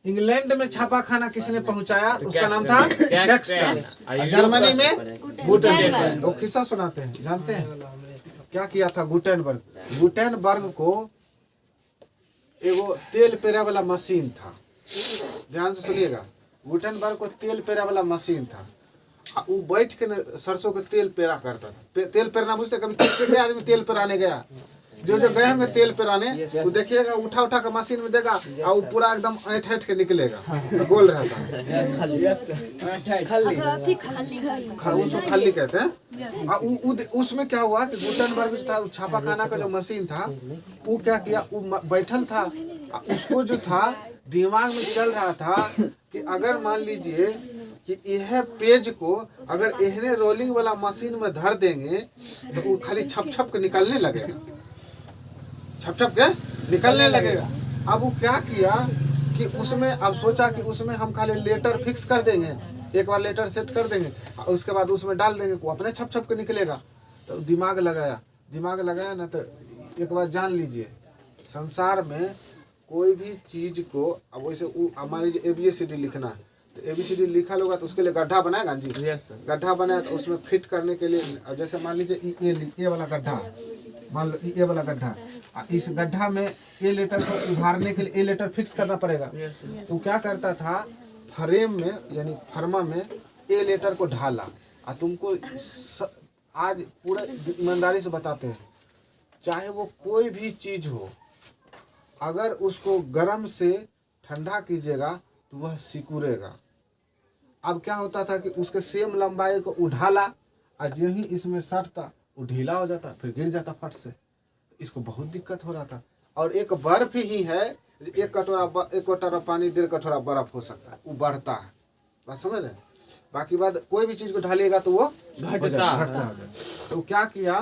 इंग्लैंड में छापाखाना किसने पहुंचाया, उसका नाम था कैक्सटन। जर्मनी में गुटेनबर्ग। वो किस्सा सुनाते हैं, जानते हैं क्या किया था गुटेनबर्ग। गुटेनबर्ग को एगो तेल पेरा वाला मशीन था, ध्यान से सुनिएगा। गुटेनबर्ग को तेल पेरा वाला मशीन था। वो बैठ के सरसों के तेल पेरा करता था। तेल पेरना बुझते, कभी कितने आदमी तेल पेराने गया, जो गए होंगे तेल पेराने, वो देखिएगा उठा उठा के मशीन में देगा और वो पूरा एकदम ऐठ ऐठ के निकलेगा, गोल रहता है, उसको खल्ली कहते हैं। उसमें क्या हुआ कि गुटेनबर्ग था, छापाखाना का जो मशीन था, वो क्या किया, वो बैठल था, उसको जो था दिमाग में चल रहा था कि अगर मान लीजिए कि यह पेज को अगर इन्हें रोलिंग वाला मशीन में धर देंगे तो वो खाली छप छप के निकलने लगेगा, छप छप के निकलने लगेगा। अब वो क्या किया कि उसमें, अब सोचा कि उसमें हम खाली लेटर फिक्स कर देंगे, एक बार लेटर सेट कर देंगे, उसके बाद उसमें डाल देंगे, वो अपने छप छप के निकलेगा। तो दिमाग लगाया ना, तो एक बार जान लीजिए संसार में कोई भी चीज को, अब वैसे मान लीजिए ABCD लिखना है, तो ABCD लिखा होगा तो उसके लिए गड्ढा बनाएगा जी, गड्ढा बनाया तो उसमें फिट करने के लिए, जैसे मान लीजिए ए वाला गड्ढा, मान लो ए वाला गड्ढा, इस गड्ढा में ए लेटर को उभारने के लिए ए लेटर फिक्स करना पड़ेगा। तो क्या करता था, फ्रेम में यानी फर्मा में ए लेटर को ढाला। और तुमको आज पूरा ईमानदारी से बताते हैं, चाहे वो कोई भी चीज हो, अगर उसको गर्म से ठंडा कीजिएगा तो वह सिकुड़ेगा। अब क्या होता था कि उसके सेम लंबाई को उठाला और जो ही इसमें सटता वो ढीला हो जाता, फिर गिर जाता फट से। इसको बहुत दिक्कत हो रहा था। और एक बर्फ ही है, एक कटोरा पानी 1.5 कटोरा बर्फ हो सकता है, वो बढ़ता है, बात समझ रहे। बाकी बात कोई भी चीज को ढालिएगा तो वो घटता। तो क्या किया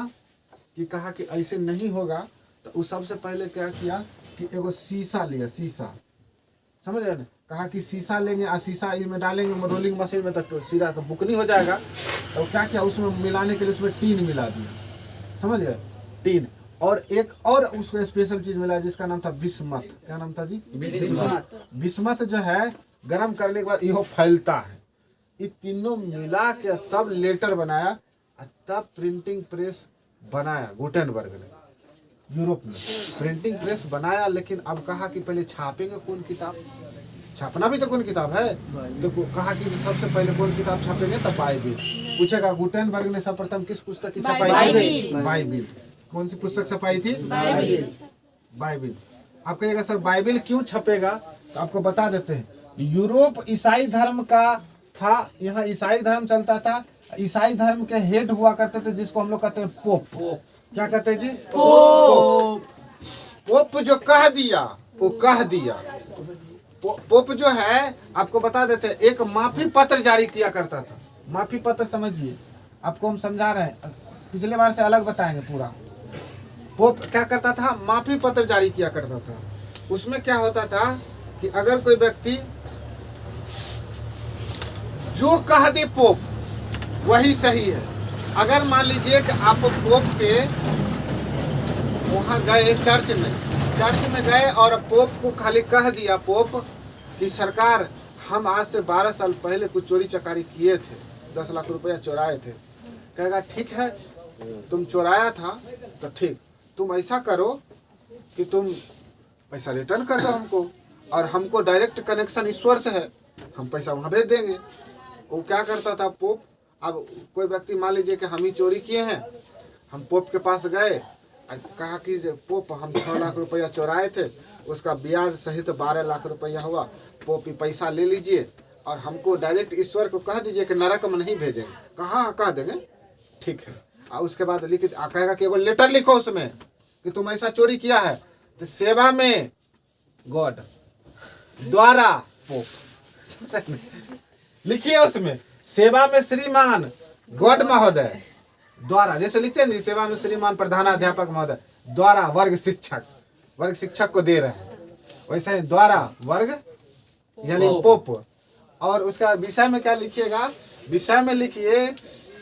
कि कहा कि ऐसे नहीं होगा, तो उस सबसे पहले क्या किया कि एगो शीशा लिया, शीशा, समझ रहे ना, कहा कि शीशा लेंगे और शीशा इसमें डालेंगे रोलिंग मशीन में, तो सीधा तो बुकनी हो जाएगा। तो क्या किया, उसमें मिलाने के लिए उसमें टीन मिला दिया, समझ गए, टीन। और एक और उसको स्पेशल चीज मिला जिसका नाम था बिस्मथ। क्या नाम था जी, बिस्मथ जो है गर्म करने के बाद यह फैलता है। ये तीनों मिला के तब लेटर बनाया, तब प्रिंटिंग प्रेस बनाया गुटेनबर्ग ने। यूरोप में प्रिंटिंग प्रेस बनाया, लेकिन अब कहा कि पहले छापेंगे कौन किताब, छापना भी तो कौन किताब है। तो कहा कि सबसे पहले कौन किताब छापेंगे, तब बाइबिल। पूछेगा गुटेनबर्ग ने सर्वप्रथम किस पुस्तक की छपाई थी, बाइबिल। कौन सी पुस्तक छपाई थी, बाइबिल। आप कहिएगा सर बाइबिल क्यों छपेगा, तो आपको बता देते हैं। यूरोप ईसाई धर्म का था, यहाँ ईसाई धर्म चलता था। ईसाई धर्म के हेड हुआ करते थे जिसको हम लोग कहते हैं पोप। क्या कहते हैं जी, पोप जो कह दिया वो कह दिया। पोप जो है आपको बता देते हैं, एक माफी पत्र जारी किया करता था। माफी पत्र समझिए, आपको हम समझा रहे हैं, पिछले बार से अलग बताएंगे पूरा। पोप क्या करता था, माफी पत्र जारी किया करता था। उसमें क्या होता था कि अगर कोई व्यक्ति जो कह दे पोप वही सही है। अगर मान लीजिए कि आप पोप के वहां गए, चर्च में गए और पोप को खाली कह दिया पोप कि सरकार हम आज से 12 साल पहले कुछ चोरी चकारी किए थे, 10 लाख रुपया चुराए थे। कहेगा ठीक है, तुम चुराया था तो ठीक, तुम ऐसा करो कि तुम पैसा रिटर्न कर दो हमको, और हमको डायरेक्ट कनेक्शन ईश्वर से है, हम पैसा वहाँ भेज देंगे। वो क्या करता था पोप, अब कोई व्यक्ति मान लीजिए कि हम ही चोरी किए हैं, हम पोप के पास गए कहा कि जो पोप हम 6 लाख रुपया चुराए थे, उसका ब्याज सहित 12 लाख रुपया हुआ, पोप ये पैसा ले लीजिए और हमको डायरेक्ट ईश्वर को कह दीजिए कि नरक में नहीं भेजेंगे। कहाँ कह देंगे, ठीक है। और उसके बाद लिख कहेगा कि वो लेटर लिखो उसमें कि तुम ऐसा चोरी किया है, तो सेवा में गॉड द्वारा पोप लिखिए उसमें, सेवा में श्रीमान गॉड महोदय द्वारा, जैसे लिखते हैं सेवा में श्रीमान प्रधानाध्यापक महोदय द्वारा वर्ग शिक्षक को दे रहे हैं, वैसे ही द्वारा वर्ग यानी पोप। और उसका विषय में क्या लिखिएगा, विषय में लिखिए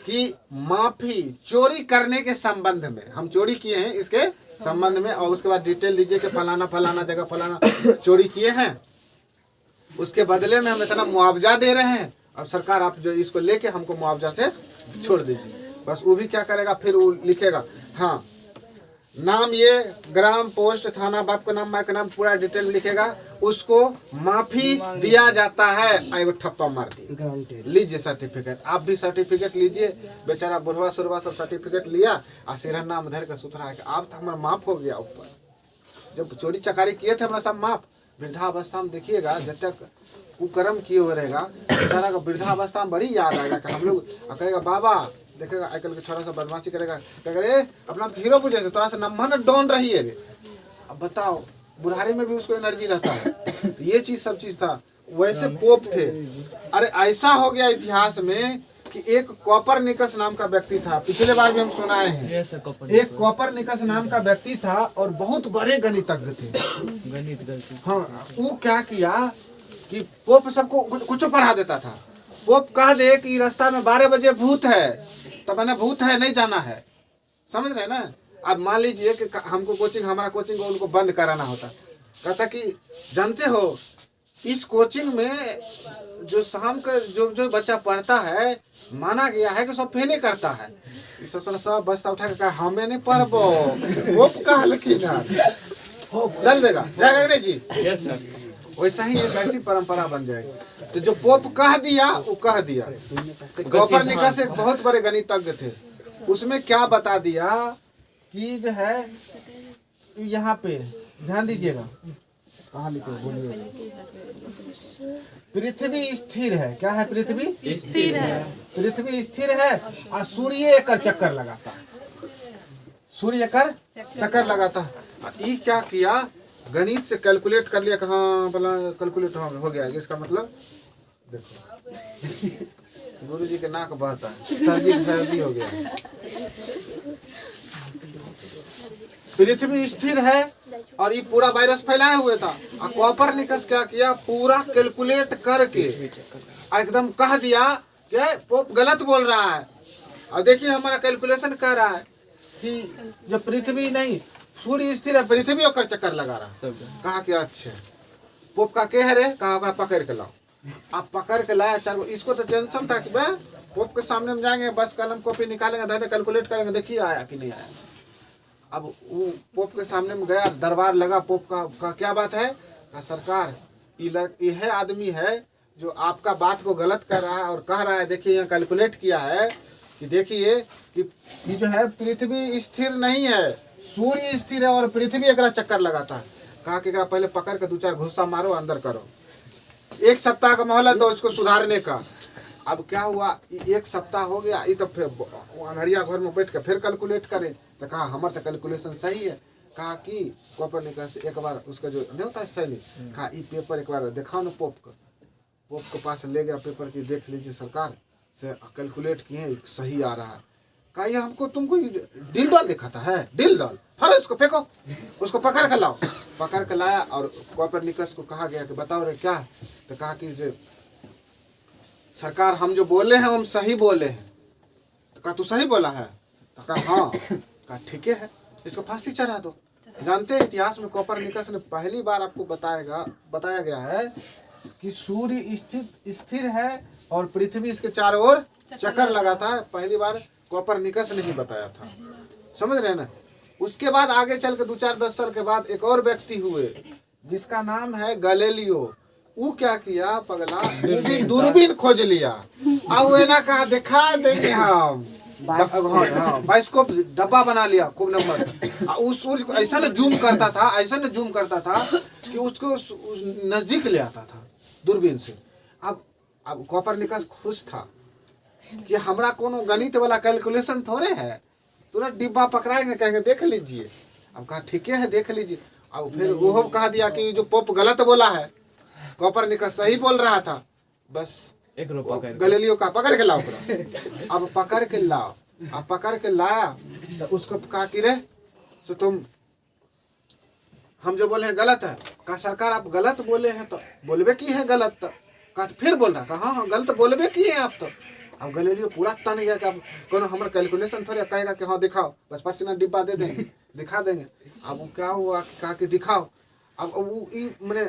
कि माफी चोरी करने के संबंध में, हम चोरी किए हैं इसके संबंध में, और उसके बाद डिटेल दीजिए कि फलाना फलाना जगह फलाना चोरी किए हैं, उसके बदले में हम इतना मुआवजा दे रहे हैं, अब सरकार आप जो इसको लेके हमको मुआवजा से छोड़ दीजिए। बस वो भी क्या करेगा, फिर वो लिखेगा हाँ नाम, ये ग्राम पोस्ट थाना, बाप का नाम माँ का नाम पूरा डिटेल लिखेगा, उसको माफी दिया जाता है, एगो ठप्पा मार दी, लीजिए सर्टिफिकेट। आप भी सर्टिफिकेट लीजिए, बेचारा बुढ़वा सुरवा सब सर्टिफिकेट लिया और सिरन नाम धर के सुथरा है कि आप तो हमारा माफ हो गया। ऊपर जब चोरी चकारी किए थे हमारा सब माफ। वृद्धावस्था में देखिएगा जब तक कुकर्म किए हुए रहेगा बेचारा का, वृद्धावस्था में बड़ी याद आएगा कि हम लोग कहेगा बाबा, देखेगा आजकल के छोरा सा बदमाशी करेगा, कहेगा अपना हीरो पूछे थोड़ा सा नम्हन डॉन रही है रे। अब बताओ बुढ़ारी में भी उसको एनर्जी रहता है, तो ये चीज सब चीज था। वैसे पोप थे। अरे ऐसा हो गया इतिहास में कि एक कॉपरनिकस नाम का व्यक्ति था, पिछले बार भी हम सुनाए हैं, एक कॉपरनिकस नाम का व्यक्ति था और बहुत बड़े गणितज्ञ थे। हाँ, वो क्या किया कि पोप सबको कुछ पढ़ा देता था। पोप कह दे कि रास्ता में 12 बजे भूत है, तब मैंने भूत है नहीं जाना है, समझ रहे ना। अब मान लीजिए कि हमको कोचिंग, हमारा कोचिंग को उनको बंद कराना होता, कहता कि जानते हो इस कोचिंग में जो शाम का जो बच्चा पढ़ता है माना गया है कि सब फेले करता है। इस सब बस्ता उठा के कहा हमें नहीं पढ़बो, पोप कहा लेकिन चल देगा जाएगा नहीं जी। यस सर, वैसा ही एक ऐसी परंपरा बन जाएगी। तो जो पोप कह दिया वो कह दिया। कोपरनिकस एक बहुत बड़े गणितज्ञ थे, उसमें क्या बता दिया कि जो है यहाँ पे ध्यान दीजिएगा, कहाँ लिखो बोलिए, पृथ्वी स्थिर है। क्या है, पृथ्वी स्थिर है, पृथ्वी स्थिर है और सूर्य एकर चक्कर लगाता है, सूर्य एकर चक्कर लगाता है। ये क्या किया, गणित से कैलकुलेट कर लिया, कहाँ भला कैलकुलेट हो गया। इसका मतलब देखो गुरु जी के नाक बहता है, सर्दी की सर्दी हो गया। पृथ्वी स्थिर है और ये पूरा वायरस फैलाए हुए था। और कोपरनिकस क्या किया, पूरा कैलकुलेट करके एकदम कह दिया कि पोप गलत बोल रहा है। और देखिए हमारा कैलकुलेशन कह रहा है कि जो पृथ्वी नहीं सूर्य स्थिर है, पृथ्वी होकर चक्कर लगा रहा है। कहा कि अच्छा पोप का क्या है रे, कहा ओकरा पकड़ के लाओ। आप पकड़ के लाया 4 गो। इसको तो टेंशन था कि भाई पोप के सामने में जाएंगे, बस कलम कॉपी निकालेंगे, धर कैलकुलेट करेंगे, देखिए आया कि नहीं आया। अब वो पोप के सामने में गया, दरबार लगा पोप का क्या बात है, सरकार यह आदमी है जो आपका बात को गलत कर रहा है और कह रहा है, देखिए यहाँ कैलकुलेट किया है कि देखिए कि जो है पृथ्वी स्थिर नहीं है, सूर्य स्थिर है और पृथ्वी एकरा चक्कर लगाता है। कहा कि एकरा पहले पकड़ के 2-4 घुस्सा मारो, अंदर करो, 1 सप्ताह का मोहलत दो इसको सुधारने का। अब क्या हुआ, 1 सप्ताह हो गया, ये तो फिर अनहरिया घर में बैठ के फिर कैलकुलेट करे। तो कहा हमारा तो कैलकुलेशन सही है। कहा कि कोपरनिकस एक बार उसका जो नहीं होता है शैली, कहा ये पेपर एक बार दिखाओ ना पोप को। पोप के पास ले गया पेपर की, देख लीजिए सरकार से कैलकुलेट किए सही आ रहा है। कहा ये हमको तुमको डिल डॉल दिखाता है, डिल डॉल, हर उसको फेंको, उसको पकड़ कर लाओ। पकड़ कर लाया और कोपरनिकस को कहा गया कि बताओ रे क्या। तो कहा कि जो सरकार हम जो बोले हैं हम सही बोले हैं। तो कहा तू सही बोला है, तो कहा हाँ। कहा ठीक है, इसको फांसी चढ़ा दो। जानते हैं इतिहास में कोपरनिकस ने पहली बार आपको बताया गया है कि सूर्य स्थिर है और पृथ्वी इसके चारों ओर चक्कर लगाता है। पहली बार कोपरनिकस ने ही बताया था, समझ रहे हैं ना। उसके बाद आगे चल के 2-4-10 साल के बाद एक और व्यक्ति हुए जिसका नाम है गैलीलियो। वो क्या किया पगला, दूरबीन खोज लिया। अब वो ना कहा दिखा देंगे हम, हाँ बाइस्कोप डब्बा बना लिया खूब नंबर था। उस सूर्य को ऐसा न जूम करता था, ऐसा न जूम करता था कि उसको नजदीक ले आता था दूरबीन से। अब कोपरनिकस खुश था कि हमरा कोनो गणित वाला कैलकुलेशन थोड़े है, तुरंत डिब्बा पकड़ाएंगे कहेंगे देख लीजिए। अब कहा ठीक है देख लीजिए। अब फिर वो कहा दिया कि जो पोप गलत बोला है, कोपरनिकस सही बोल रहा था। बस गैलीलियो का पकड़ के लाओ पूरा। अब पकड़ के लाओ, अब पकड़ के लाया तो उसको कहा कि रे सो तुम हम जो बोले हैं गलत है। कहा सरकार आप गलत बोले हैं तो बोलबे की है गलत। तो कहा फिर बोल रहा, कहा हाँ गलत बोलबे की है आप तो। अब गैलीलियो पूरा तन गया कि अब कोनो हमारा कैलकुलेशन थोड़ी कहेगा कि हाँ दिखाओ, बस पर्सनल डिब्बा दे देंगे दिखा देंगे। अब वो क्या हुआ, कहा कि दिखाओ। अब वो मैंने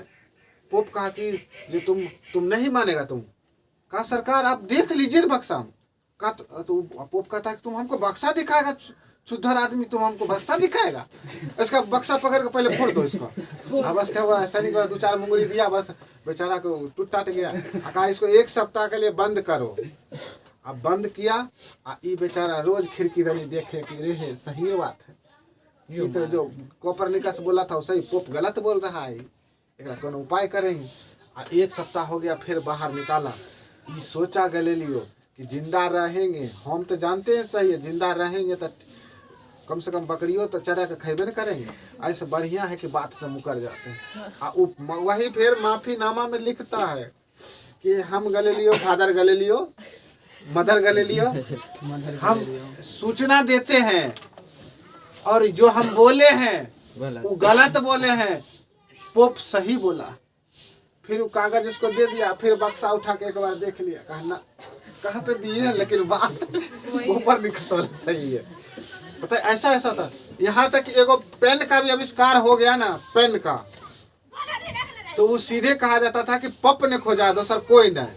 पोप कहा कि जो तुम नहीं मानेगा तुम। कहा सरकार आप देख लीजिए बक्सा। कहा तो पोप कहता है कि तुम हमको बक्सा दिखाएगा, शुद्धर आदमी तुम हमको बक्सा दिखाएगा। इसका बक्सा पकड़ के पहले फोड़ दो इसको। अब बस क्या हुआ, ऐसा नहीं हुआ, 2-4 मुंगरी दिया, बस बेचारा को टूट टाट गया। कहा इसको 1 सप्ताह के लिए बंद करो। अब बंद किया। ये बेचारा रोज खिड़की दली देखे कि रे सही बात है, ये तो जो कोपरनिकस बोला था सही, पोप गलत बोल रहा है, एक कौन उपाय करेंगे। 1 सप्ताह हो गया, फिर बाहर निकाला। ये सोचा गैलीलियो कि जिंदा रहेंगे, हम तो जानते हैं सही है, जिंदा रहेंगे तो कम से कम बकरियों तो चरा के खेबे न करेंगे, ऐसे बढ़िया है कि बात से मुकर जाते हैं। वही फिर माफीनामा में लिखता है कि हम Galileo, father Galileo, mother Galileo, हम सूचना देते हैं और जो हम बोले हैं वो गलत बोले हैं, पोप सही बोला। फिर वो कागज उसको दे दिया, फिर बक्सा उठा के एक बार देख लिया, कहा तो दिए लेकिन बात ऊपर निकल सही है। पता है ऐसा था। यहाँ तक कि एगो पेन का भी आविष्कार हो गया ना, पेन का, तो वो सीधे कहा जाता था कि पप ने खोजा, दोसर कोई नहीं।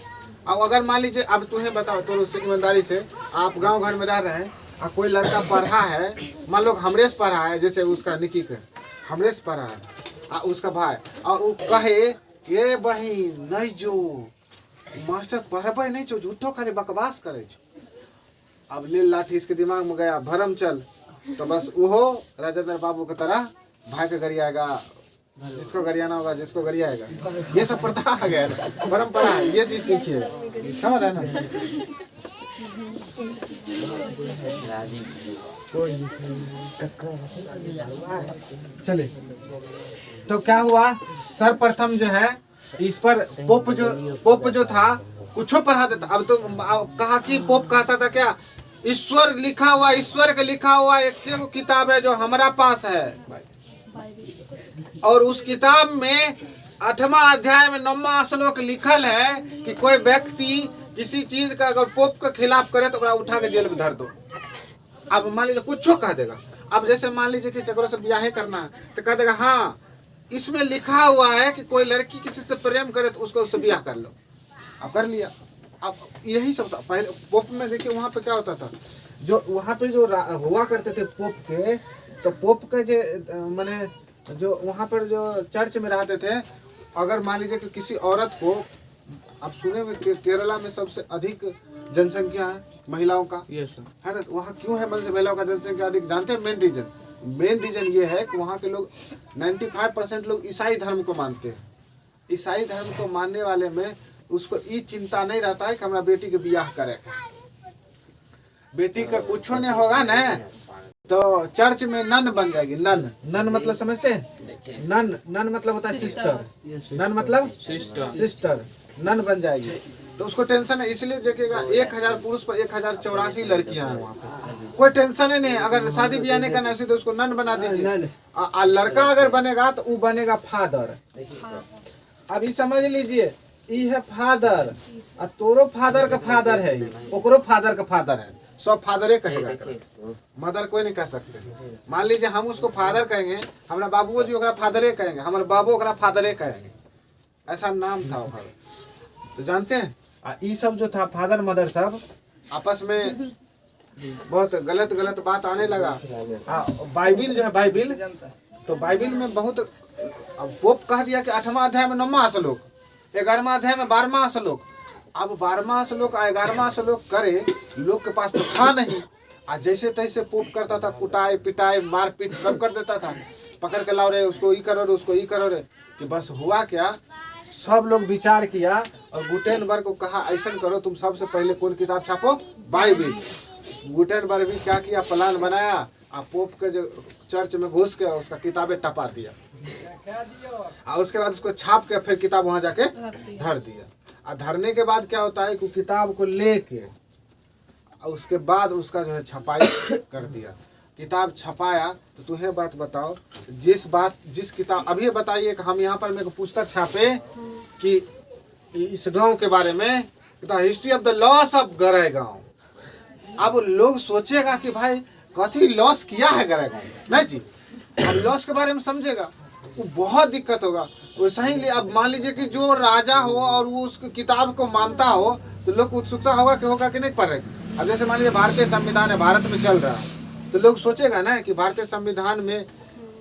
अब अगर मान लीजिए, अब तुम्हें बताओ तो ईमानदारी से, आप गांव घर में रह रहे हैं और कोई लड़का पढ़ा है, मान लो हमरेश पढ़ा है, जैसे उसका निकी के हमरेश पढ़ा है उसका भाई, और वो कहे ये बहन नहीं जो मास्टर पढ़बे नहीं छो, झूठो खाली बकवास करे छो। अब ले लाठी इसके दिमाग में गया, भरम चल, तो बस वो राजेंद्र बाबू की तरह भाई के गरियाएगा, जिसको गरियाना होगा, जिसको गरियाएगा। ये सब प्रथा आ गया, परंपरा है, ये चीज सीखिए, समझ रहे ना। चलिए, तो क्या हुआ, सर्वप्रथम जो है इस पर पोप जो था कुछो पढ़ा देता। अब तो कहा कि पोप कहता था क्या, ईश्वर लिखा हुआ, ईश्वर का लिखा हुआ एक किताब है जो हमारा पास है, और उस किताब में 8वां अध्याय में 9वां श्लोक लिखल है कि कोई व्यक्ति किसी चीज का अगर पोप के खिलाफ करे तो उठा के जेल में धर दो। अब मान लीजिए कुछ कह देगा, अब जैसे मान लीजिए कि केकरो से ब्याह करना है तो कह देगा हाँ इसमें लिखा हुआ है कि कोई लड़की किसी से प्रेम करे तो उसको उससे ब्याह कर लो। अब कर लिया। अब यही सब था पहले पोप में। देखिए वहाँ पे क्या होता था, जो वहाँ पे जो हुआ करते थे पोप के, तो पोप के जो माने जो वहाँ पर जो चर्च में रहते थे, अगर मान लीजिए कि किसी औरत को, आप सुने हुए केरला में सबसे अधिक जनसंख्या है महिलाओं का, है ना। वहाँ क्यों है महिलाओं का जनसंख्या अधिक, जानते हैं? मेन रीजन ये है कि वहाँ के लोग 95% लोग ईसाई धर्म को मानते हैं। ईसाई धर्म को मानने वाले में उसको ये चिंता नहीं रहता है कि हमारा बेटी के ब्याह करेगा, बेटी का कुछ नहीं होगा ना तो चर्च में नन बन जाएगी। नन मतलब समझते हैं? नन मतलब होता है सिस्टर, नन मतलब सिस्टर, नन बन जाएगी। तो उसको टेंशन है, इसलिए देखिएगा 1000 पुरुष पर 1084 लड़कियां हैं वहाँ पे, कोई टेंशन ही नहीं। अगर शादी ब्याह नहीं करना है तो उसको नन बना दीजिए। लड़का अगर बनेगा तो वो बनेगा फादर। अब ये समझ लीजिए, ये है फादर, और तोरो फादर का फादर है, ओकरो फादर का फादर है, सब फादरे कहेगा, मदर कोई नहीं कह सकते। मान लीजिए हम उसको फादर कहेंगे, हमारा बाबू जी ओकरा फादरे कहेंगे, हमारे बाबू ओकरा फादरे कहेंगे, ऐसा नाम था ओकर। तो जानते हैं ये सब जो था फादर मदर सब आपस में बहुत गलत बात आने लगा। बाइबिल जो है बाइबिल, तो बाइबिल में बहुत, अब पोप कह दिया कि 8वां अध्याय में 9वां श्लोक, 11वां अध्याय में 12वां श्लोक। अब 12वां श्लोक 11वां श्लोक करे, लोग के पास तो था नहीं, आज जैसे तैसे पोप करता था, कुटाई पिटाई मारपीट सब कर देता था, पकड़ के लाओ रे, उसको ई करो रे, उसको ई करो रे। कि बस हुआ क्या, सब लोग विचार किया और गुटेनबर्ग को कहा ऐसा करो, तुम सबसे पहले कौन किताब छापो, बाइबिल। गुटेनबर्ग भी क्या किया, प्लान बनाया, आप पोप के जो चर्च में घुस के उसका किताबें टपा दिया और उसके बाद उसको छाप के फिर किताब वहां जाके धर दिया। और धरने के बाद क्या होता है कि किताब को लेके उसके बाद उसका जो है छपाई कर दिया। किताब छपाया तो तुम्हें बात बताओ, जिस किताब अभी बताइए कि हम यहाँ पर मेरे को पुस्तक छापे कि इस गांव के बारे में, history of the loss of गरे गांव। अब लोग सोचेगा कि भाई कथी लॉस किया है गरे गांव, नहीं जी, अब लॉस के बारे में समझेगा, वो बहुत दिक्कत होगा। वैसा ही अब मान लीजिए कि जो राजा हो और वो उस किताब को मानता हो तो लोग को उत्सुकता होगा कि नहीं पढ़ेगा। अब जैसे मान लीजिए भारतीय संविधान है, भारत में चल रहा है, तो लोग सोचेगा ना कि भारतीय संविधान में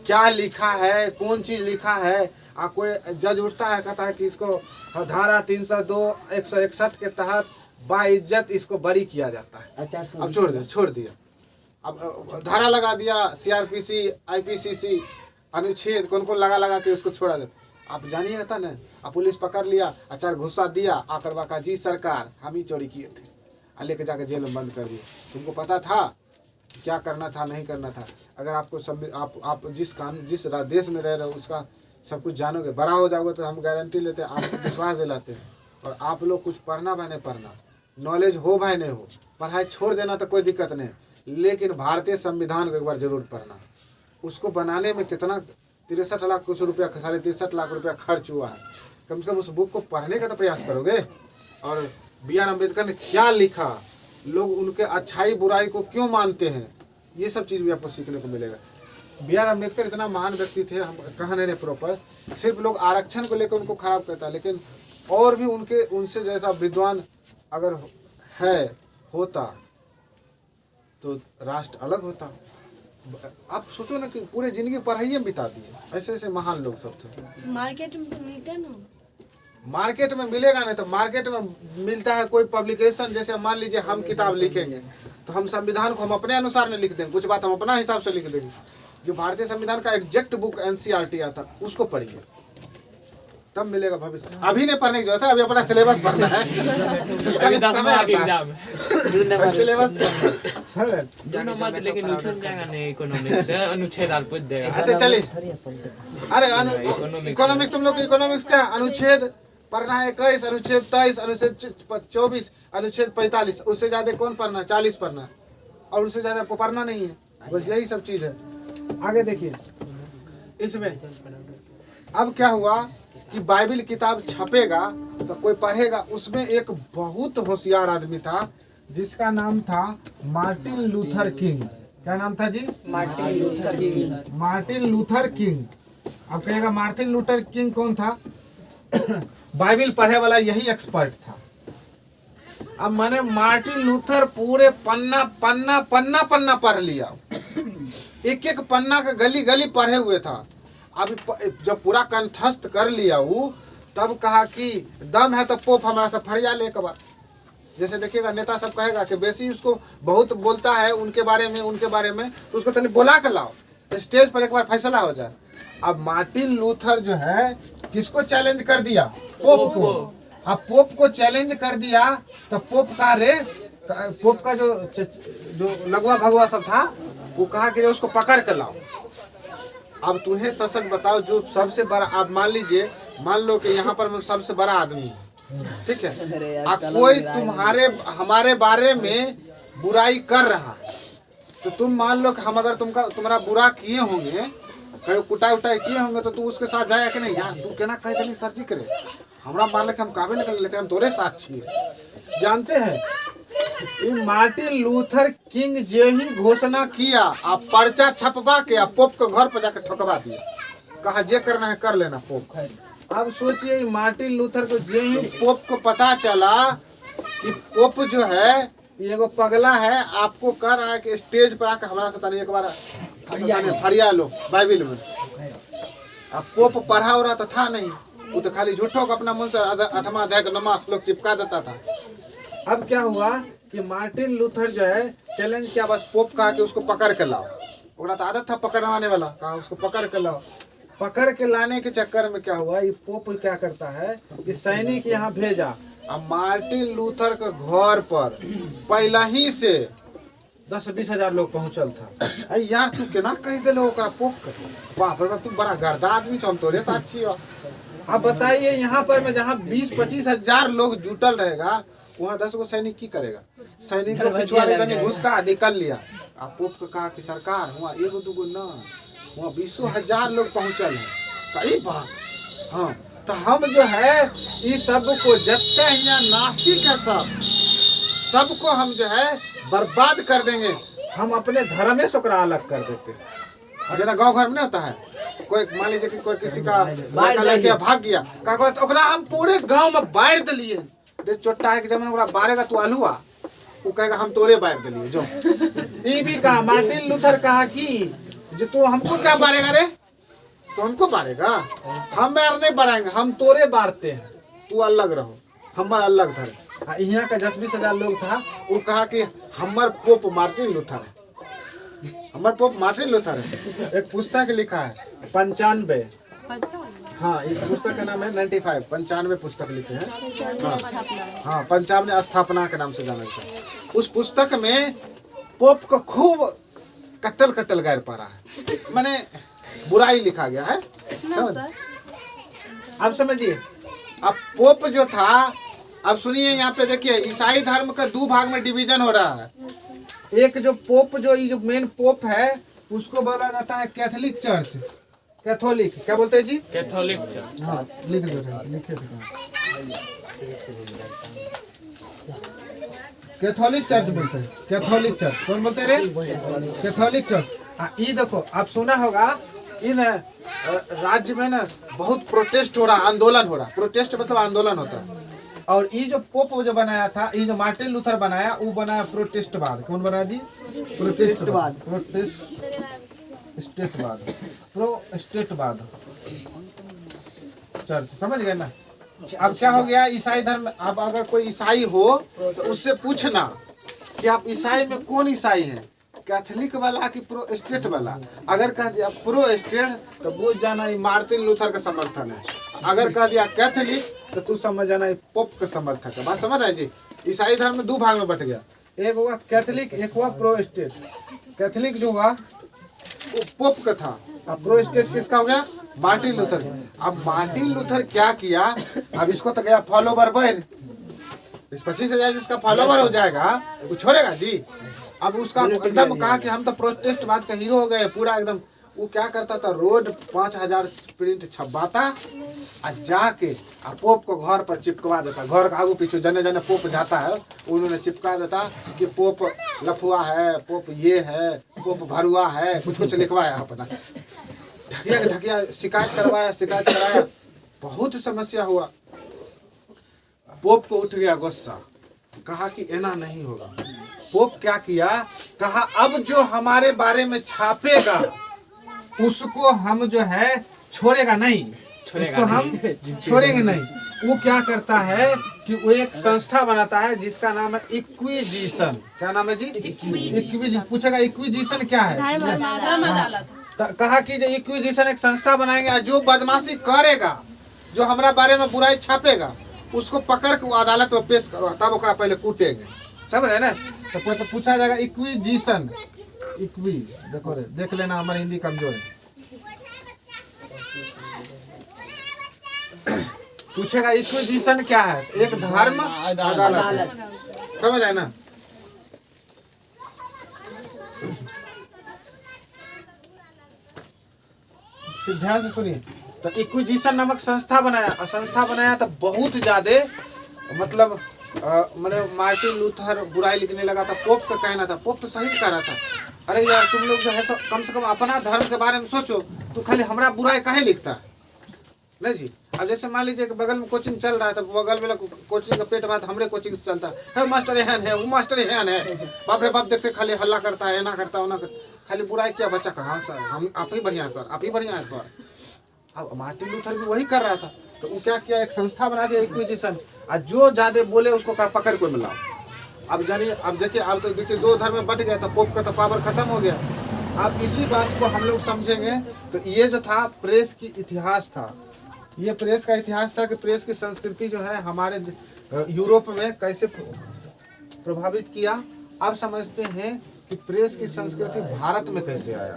क्या लिखा है, कौन चीज लिखा है। कोई जज उठता है, कहता है कि इसको धारा 302 161 के तहत बाइज्जत इसको बरी किया जाता है। अब छोड़ दिया, अब धारा लगा दिया, CRPC IPCC अनुच्छेद कौन कौन लगा के उसको छोड़ा देता। आप जानिएगा था ना, अब पुलिस पकड़ लिया, अचार घुसा दिया, आकर का जी सरकार हम ही चोरी किए थे, लेके जाके जेल में बंद कर दिया। तुमको पता था क्या करना था, नहीं करना था। अगर आपको सब आप जिस देश में रह रहे हो उसका सब कुछ जानोगे, बड़ा हो जाओगे तो हम गारंटी लेते हैं, आपको विश्वास दिलाते हैं। और आप लोग कुछ पढ़ना भाई नहीं पढ़ना, नॉलेज हो भाई नहीं हो, पढ़ाई छोड़ देना तो कोई दिक्कत नहीं, लेकिन भारतीय संविधान को एक बार जरूर पढ़ना। उसको बनाने में कितना 63 लाख कुछ रुपया, 63.5 लाख रुपया खर्च हुआ है। कम से कम उस बुक को पढ़ने का तो प्रयास करोगे। और BR अम्बेडकर ने क्या लिखा, लोग उनके अच्छाई बुराई को क्यों मानते हैं, ये सब चीज़ भी आपको सीखने को मिलेगा। BR अम्बेडकर इतना महान व्यक्ति थे, हम कहा नहीं प्रॉपर, सिर्फ लोग आरक्षण को लेकर उनको खराब कहता है, लेकिन और भी उनसे जैसा विद्वान अगर होता तो राष्ट्र अलग होता। आप सोचो ना कि पूरे जिंदगी पढ़ाई में बिता दिए, ऐसे ऐसे महान लोग सब थे। मार्केट में तो मिलता है ना, मार्केट में मिलेगा नहीं तो मार्केट में मिलता है कोई पब्लिकेशन। जैसे मान लीजिए हम किताब लिखेंगे तो हम संविधान को हम अपने अनुसार नहीं लिख देंगे, कुछ बात हम अपना हिसाब से लिख देंगे। जो भारतीय संविधान का एग्जैक्ट बुक NCERT आता उसको पढ़िए, तब मिलेगा भविष्य। अभी नहीं पढ़ने की जरूरत है, अभी अपना सिलेबस पढ़ना है, इसका भी समय आता है, सिलेबस लेकिन उछल जाएगा नहीं इकोनॉमिक्स से, अनुच्छेद आप पूछ देगा। अच्छा चलिए, अरे इकोनॉमिक्स तुम लोग इकोनॉमिक्स का अनुच्छेद पढ़ना है 21, अनुच्छेद 23, अनुच्छेद 24, अनुच्छेद 45, उससे ज्यादा कौन पढ़ना है, 40 पढ़ना है, और उससे ज्यादा आपको पढ़ना नहीं है। बस यही सब चीज है। आगे देखिए, इसमें अब क्या हुआ कि बाइबिल किताब छपेगा तो कोई पढ़ेगा। उसमें एक बहुत होशियार आदमी था जिसका नाम था मार्टिन लूथर किंग। क्या नाम था जी? Martin Luther king. अब कहेगा मार्टिन लूथर किंग कौन था? बाइबिल पढ़े वाला यही एक्सपर्ट था। अब मैंने मार्टिन लूथर पूरे पन्ना पन्ना पन्ना पन्ना पढ़ लिया, एक एक पन्ना का गली गली पढ़े हुए था। अब जब पूरा कंठस्थ कर लिया वो, तब कहा कि दम है तो पोप हमारा सब फरिया ले एक बार। जैसे देखिएगा नेता सब कहेगा कि बेसी उसको बहुत बोलता है उनके बारे में तो उसको तनी बोला कर लाओ, स्टेज पर एक बार फैसला हो जाए। अब मार्टिन लूथर जो है किसको चैलेंज कर दिया? पोप को। अब पोप को चैलेंज कर दिया तो पोप का जो लगवा भगवा सब था वो कहा कि उसको पकड़ कर लाओ। अब तुम्हें सच बताओ, जो सबसे बड़ा, आप मान लो कि यहाँ पर सबसे बड़ा आदमी, ठीक है, कोई हमारे बारे में बुराई कर रहा, तो तुम मान लो कि हम अगर तुम्हारा बुरा किए होंगे, कहीं कुटाई उटाई किए होंगे, तो तू उसके साथ जाएगा कि नहीं? यार तू कहना कहे नहीं सर जी करे, हमारा मान लेके हम काबे निकल, लेकिन हम तोरे साथ छिए। जानते हैं मार्टिन लूथर किंग जे ही घोषणा किया, आप पर्चा छपवा के आप पोप के घर पर जाकर ठकवा दिया, कहा जे करना है कर लेना पोप। अब सोचिए मार्टिन लूथर को जे ही पोप को पता चला कि पोप जो है ये वो पगला है, आपको कर रहा है कि स्टेज पर आकर हमारा साथ एक बार फरिया लो बाइबिल में। अब पोप पढ़ा हो रहा तो था नहीं, वो तो खाली झूठों को अपना मुंह से 8वां अध्याय का 9वां श्लोक चिपका देता था। अब क्या हुआ कि मार्टिन लूथर जो है चैलेंज किया, बस पोप कहा कि उसको पकड़ के लाओ। ओकरा तो आदत था पकड़वाने वाला, कहा उसको पकड़ के लाओ। पकड़ के लाने के चक्कर में क्या हुआ, ये पोप क्या करता है कि सैनिक यहाँ भेजा। अब मार्टिन लूथर के घर पर पहला ही से 10-20 हजार लोग पहुंचल था। अरे यार तू केना कह दिलो ओकरा पोप के, बाप रे बाप तू बड़ा गर्दा आदमी छ, हम तोरे साथ छियो। अब बताइए यहाँ पर में जहाँ 20-25 हजार लोग जुटल रहेगा, वहाँ 10 गो सैनिक की करेगा? सैनिक को पिछवाड़े कहीं घुस का निकल लिया। अब पोप को कहा कि सरकार हुआ 1-2 न, वहाँ 20 हजार लोग पहुंचल है, कई बात। हाँ तो हम जो है इस सब को जबते यहाँ नास्तिक है सबको हम जो है बर्बाद कर देंगे। हम अपने धर्म से ओकरा अलग कर देते। और जना गांव घर में नहीं होता है, कोई मान लीजिए कि कोई किसी का लड़का लड़की भाग गया, का कहते ओकरा हम पूरे गांव में बांट दिलिए। दे चोट्टा है कि जब ओकरा बारेगा तू अलुआ, वो कहेगा हम तोरे बांट दिलिए। जो ये भी कहा मार्टिन लूथर कहा कि जो तू हमको क्या बारेगा रे, तो हमको बारेगा, हम नहीं बारेंगे, हम तोरे बारते हैं, तू अलग रहो, हमार अलग धर। यहाँ का 10-20 हजार लोग था, वो कहा कि हमार पोप मार्टिन लूथर है, हमार पोप मार्टिन लूथर है। एक पुस्तक लिखा है 95, हाँ इस पुस्तक का नाम है 95, 95 पुस्तक लिखे हैं। हाँ 95 स्थापना के नाम से जाना जाता है। उस पुस्तक में पोप को खूब कट्टल गैर पा रहा है, माने बुराई लिखा गया है। अब समझिए, अब पोप जो था, अब सुनिए यहाँ पे देखिए ईसाई धर्म का 2 भाग में डिवीजन हो रहा है। एक जो पोप जो ये जो मेन पोप है उसको बोला जाता है कैथोलिक चर्च, कैथोलिक क्या बोलते हैं जी? Catholic church. हाँ लिख दो, लिखे कैथोलिक चर्च बोलते हैं, कैथोलिक चर्च कौन बोलते रे? Catholic church. हाँ ये देखो आप सुना होगा इन राज्य में ना बहुत प्रोटेस्ट हो रहा, आंदोलन हो रहा। प्रोटेस्ट मतलब आंदोलन होता है। और ये जो पोप जो बनाया था, ये जो मार्टिन लूथर बनाया, वो बनाया प्रोटेस्टवाद। कौन बनाया जी? प्रोटेस्टवाद, प्रोटेस्टवाद चर्च, समझ गए ना? अब क्या हो गया ईसाई धर्म, अब अगर कोई ईसाई हो तो उससे पूछना कि आप ईसाई में कौन ईसाई है, कैथोलिक वाला कि प्रो स्टेट वाला? अगर कह दिया प्रो स्टेट तो बुझ जाना ये मार्टिन लूथर का समर्थन है। अगर कह दिया कैथोलिक तो तू समझ जाना ये पोप का समर्थक है। बात समझ रहे जी? ईसाई धर्म में 2 भाग में बट गया, एक हुआ कैथोलिक, एक हुआ प्रो स्टेट। कैथोलिक जो हुआ वो पोप का था, अब प्रो स्टेट किसका हो गया? Martin Luther. अब मार्टिन लूथर क्या किया, अब इसको तो गया फॉलोवर बढ़, इस 25,000 जिसका फॉलोवर हो जाएगा वो छोड़ेगा जी। अब उसका एकदम कहा कि हम तो प्रोटेस्टवाद का हीरो हो गए पूरा एकदम। वो क्या करता था, रोज 5,000 प्रिंट छपवाता और जाके पोप को घर पर चिपकवा देता। घर का आगू पीछू जने जने पोप जाता है उन्होंने चिपका देता कि पोप लफुआ है, पोप ये है, पोप भरुआ है, कुछ लिखवाया अपना। ढकिया शिकायत करवाया, बहुत समस्या हुआ। पोप को उठ गया गुस्सा, कहा कि ऐना नहीं होगा। पोप क्या किया, कहा अब जो हमारे बारे में छापेगा उसको हम जो है छोड़ेगा नहीं, उसको हम छोड़ेंगे नहीं। वो क्या करता है कि वो एक संस्था बनाता है जिसका नाम है इक्विजिशन। क्या नाम है जी? इक्विजिशन। पूछेगा इक्विजिशन क्या है? कहा कि जो इक्विजिशन एक संस्था बनाएंगे, जो बदमाशी करेगा, जो हमारा बारे में बुराई छापेगा, उसको पकड़ के अदालत में पेश करो, तब ओकरा पहले कूटेंगे। समझ रहे ना? तो पूछा जाएगा इक्विजिशन, इक्वी देखो रे, देख लेना हमारी हिंदी कमजोर है। पूछेगा इक्विजिशन क्या है? एक धर्म अदालत, समझ रहे ना? ध्यान से सुनिए। तो इक्विजिशन नामक संस्था बनाया तो बहुत ज्यादा मतलब मैंने मार्टिन लूथर बुराई लिखने लगा था। पोप का कहना था, पोप तो सही कह रहा था, अरे यार तुम लोग जो है कम से कम अपना धर्म के बारे में सोचो, तू खाली हमारा बुराई काहे लिखता है? नहीं जी। अब जैसे मान लीजिए कि बगल में कोचिंग चल रहा है, तो बगल में कोचिंग का पेट भात हमरे कोचिंग से चलता है, मास्टर एहन है, वो मास्टर एहन है, बाप रे बाप, देखते खाली हल्ला करता है, ना करता है, खाली बुराई किया बच्चा का। हाँ सर, हम आप ही बढ़िया सर, आप ही बढ़िया है सर। अब मार्टिन लूथर भी वही कर रहा था, तो वो क्या किया, एक संस्था बना दिया इक्विजिशन, और जो ज्यादा बोले उसको कहा पकड़ को मिलाओ। अब जानिए, अब देखिए, अब तो देखिए 2 धर्म में बट गया था, पोप का तो पावर खत्म हो गया। अब इसी बात को हम लोग समझेंगे तो ये जो था प्रेस की इतिहास था, ये प्रेस का इतिहास था कि प्रेस की संस्कृति जो है हमारे यूरोप में कैसे प्रभावित किया। अब समझते हैं कि प्रेस की संस्कृति भारत में कैसे आया,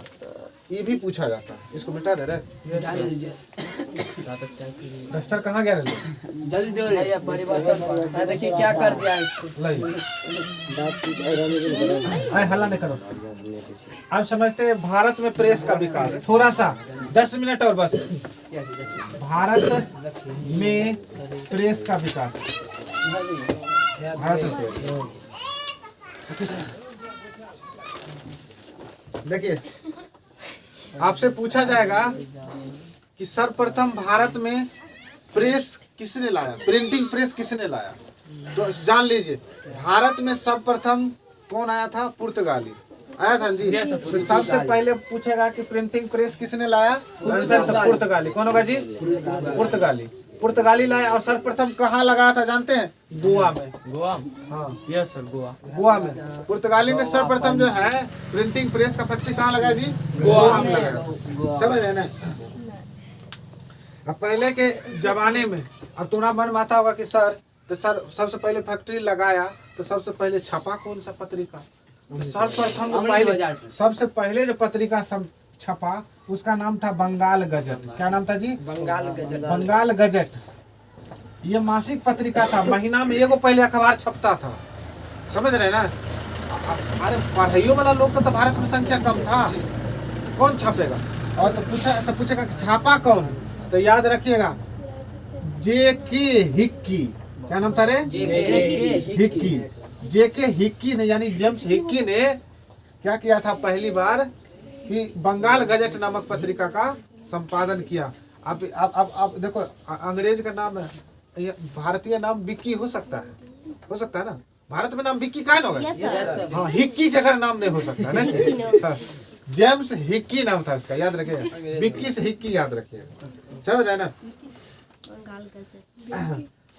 ये भी पूछा जाता है। इसको मिटा दे रहे डस्टर कहाँ गया रे? जल्दी दो रे। परिवर्तन देखिए क्या कर दिया इसको। हल्ला नहीं करो। अब समझते हैं भारत में प्रेस का विकास, थोड़ा सा 10 मिनट और बस। भारत में प्रेस का विकास, भारत में देखिए, आपसे पूछा जाएगा कि सर्वप्रथम भारत में प्रेस किसने लाया, प्रिंटिंग प्रेस किसने लाया, तो जान लीजिए भारत में सर्वप्रथम कौन आया था? पुर्तगाली आया था जी। तो सबसे पहले पूछेगा कि प्रिंटिंग प्रेस किसने लाया, आंसर तो पुर्तगाली। कौन होगा जी? पुर्तगाली। पुर्तगाली लाया और सर्वप्रथम कहाँ लगाया था जानते हैं? गोवा में। गोवा? हाँ यस सर, गोवा। गोवा में पुर्तगाली ने सर्वप्रथम जो है प्रिंटिंग प्रेस का फैक्ट्री कहाँ लगाया जी? गोवा में लगाया। समझ रहे ना? अब पहले के जमाने में, अब तुम्हारा मन माता होगा कि सर, तो सर सबसे पहले फैक्ट्री लगाया तो सबसे पहले छपा कौन सा पत्रिका? तो सर्वप्रथम जो पहले, सबसे पहले जो पत्रिका छपा उसका नाम था बंगाल गजट। क्या नाम था जी? बंगाल गजट। बंगाल गजट। ये मासिक पत्रिका था, महीना में एगो पहले अखबार छपता था। समझ रहे ना? अरे पढ़ाइयों वाला लोग का तो भारत में संख्या कम था, कौन छपेगा? और तो पूछेगा कि छापा कौन? तो याद रखिएगा, J.K. हिक्की। क्या नाम था रे? हिक्की। J.K. हिक्की ने, यानी जेम्स हिक्की ने क्या किया था? पहली बार कि बंगाल गजट नामक पत्रिका का संपादन किया। अब देखो, अंग्रेज का नाम है, भारतीय नाम विक्की हो सकता है ना? भारत में नाम विक्की का होगा? हाँ, हिक्की के अगर नाम नहीं हो सकता ना। जेम्स हिक्की नाम था इसका, याद रखिएगा। विक्की से हिक्की याद रखिएगा। समझ रहे ना?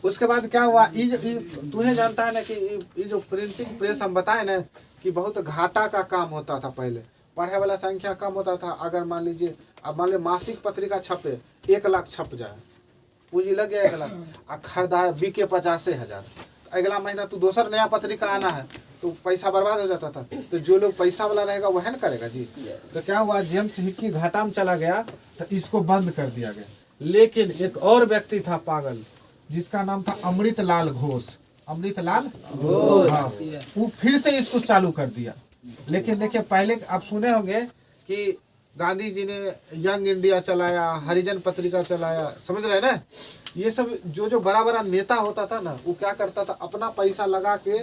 उसके बाद क्या हुआ? तुम्हें जानता है ना कि ये जो प्रिंटिंग प्रेस हम बताए ना कि बहुत घाटा का काम होता था पहले, पढ़े वाला संख्या कम होता था। अगर मान लीजिए, अब मान लीजिए मासिक पत्रिका छपे, 1 लाख छप जाए, पूंजी लग गया 1 लाख, और खरीदा बिके 50,000। अगला महीना तू दूसर नया पत्रिका आना है तो पैसा बर्बाद हो जाता था। तो जो लोग पैसा वाला रहेगा वह न करेगा जी। तो क्या हुआ? जेम्स हिक्की घाटा में चला गया तो इसको बंद कर दिया गया। लेकिन एक और व्यक्ति था पागल, जिसका नाम था अमृतलाल घोष। अमृतलाल घोष, हाँ, वो फिर से इसको चालू कर दिया। लेकिन देखिए, पहले आप सुने होंगे कि गांधी जी ने यंग इंडिया चलाया, हरिजन पत्रिका चलाया। समझ रहे ना? ये सब जो बड़ा बड़ा नेता होता था ना, वो क्या करता था? अपना पैसा लगा के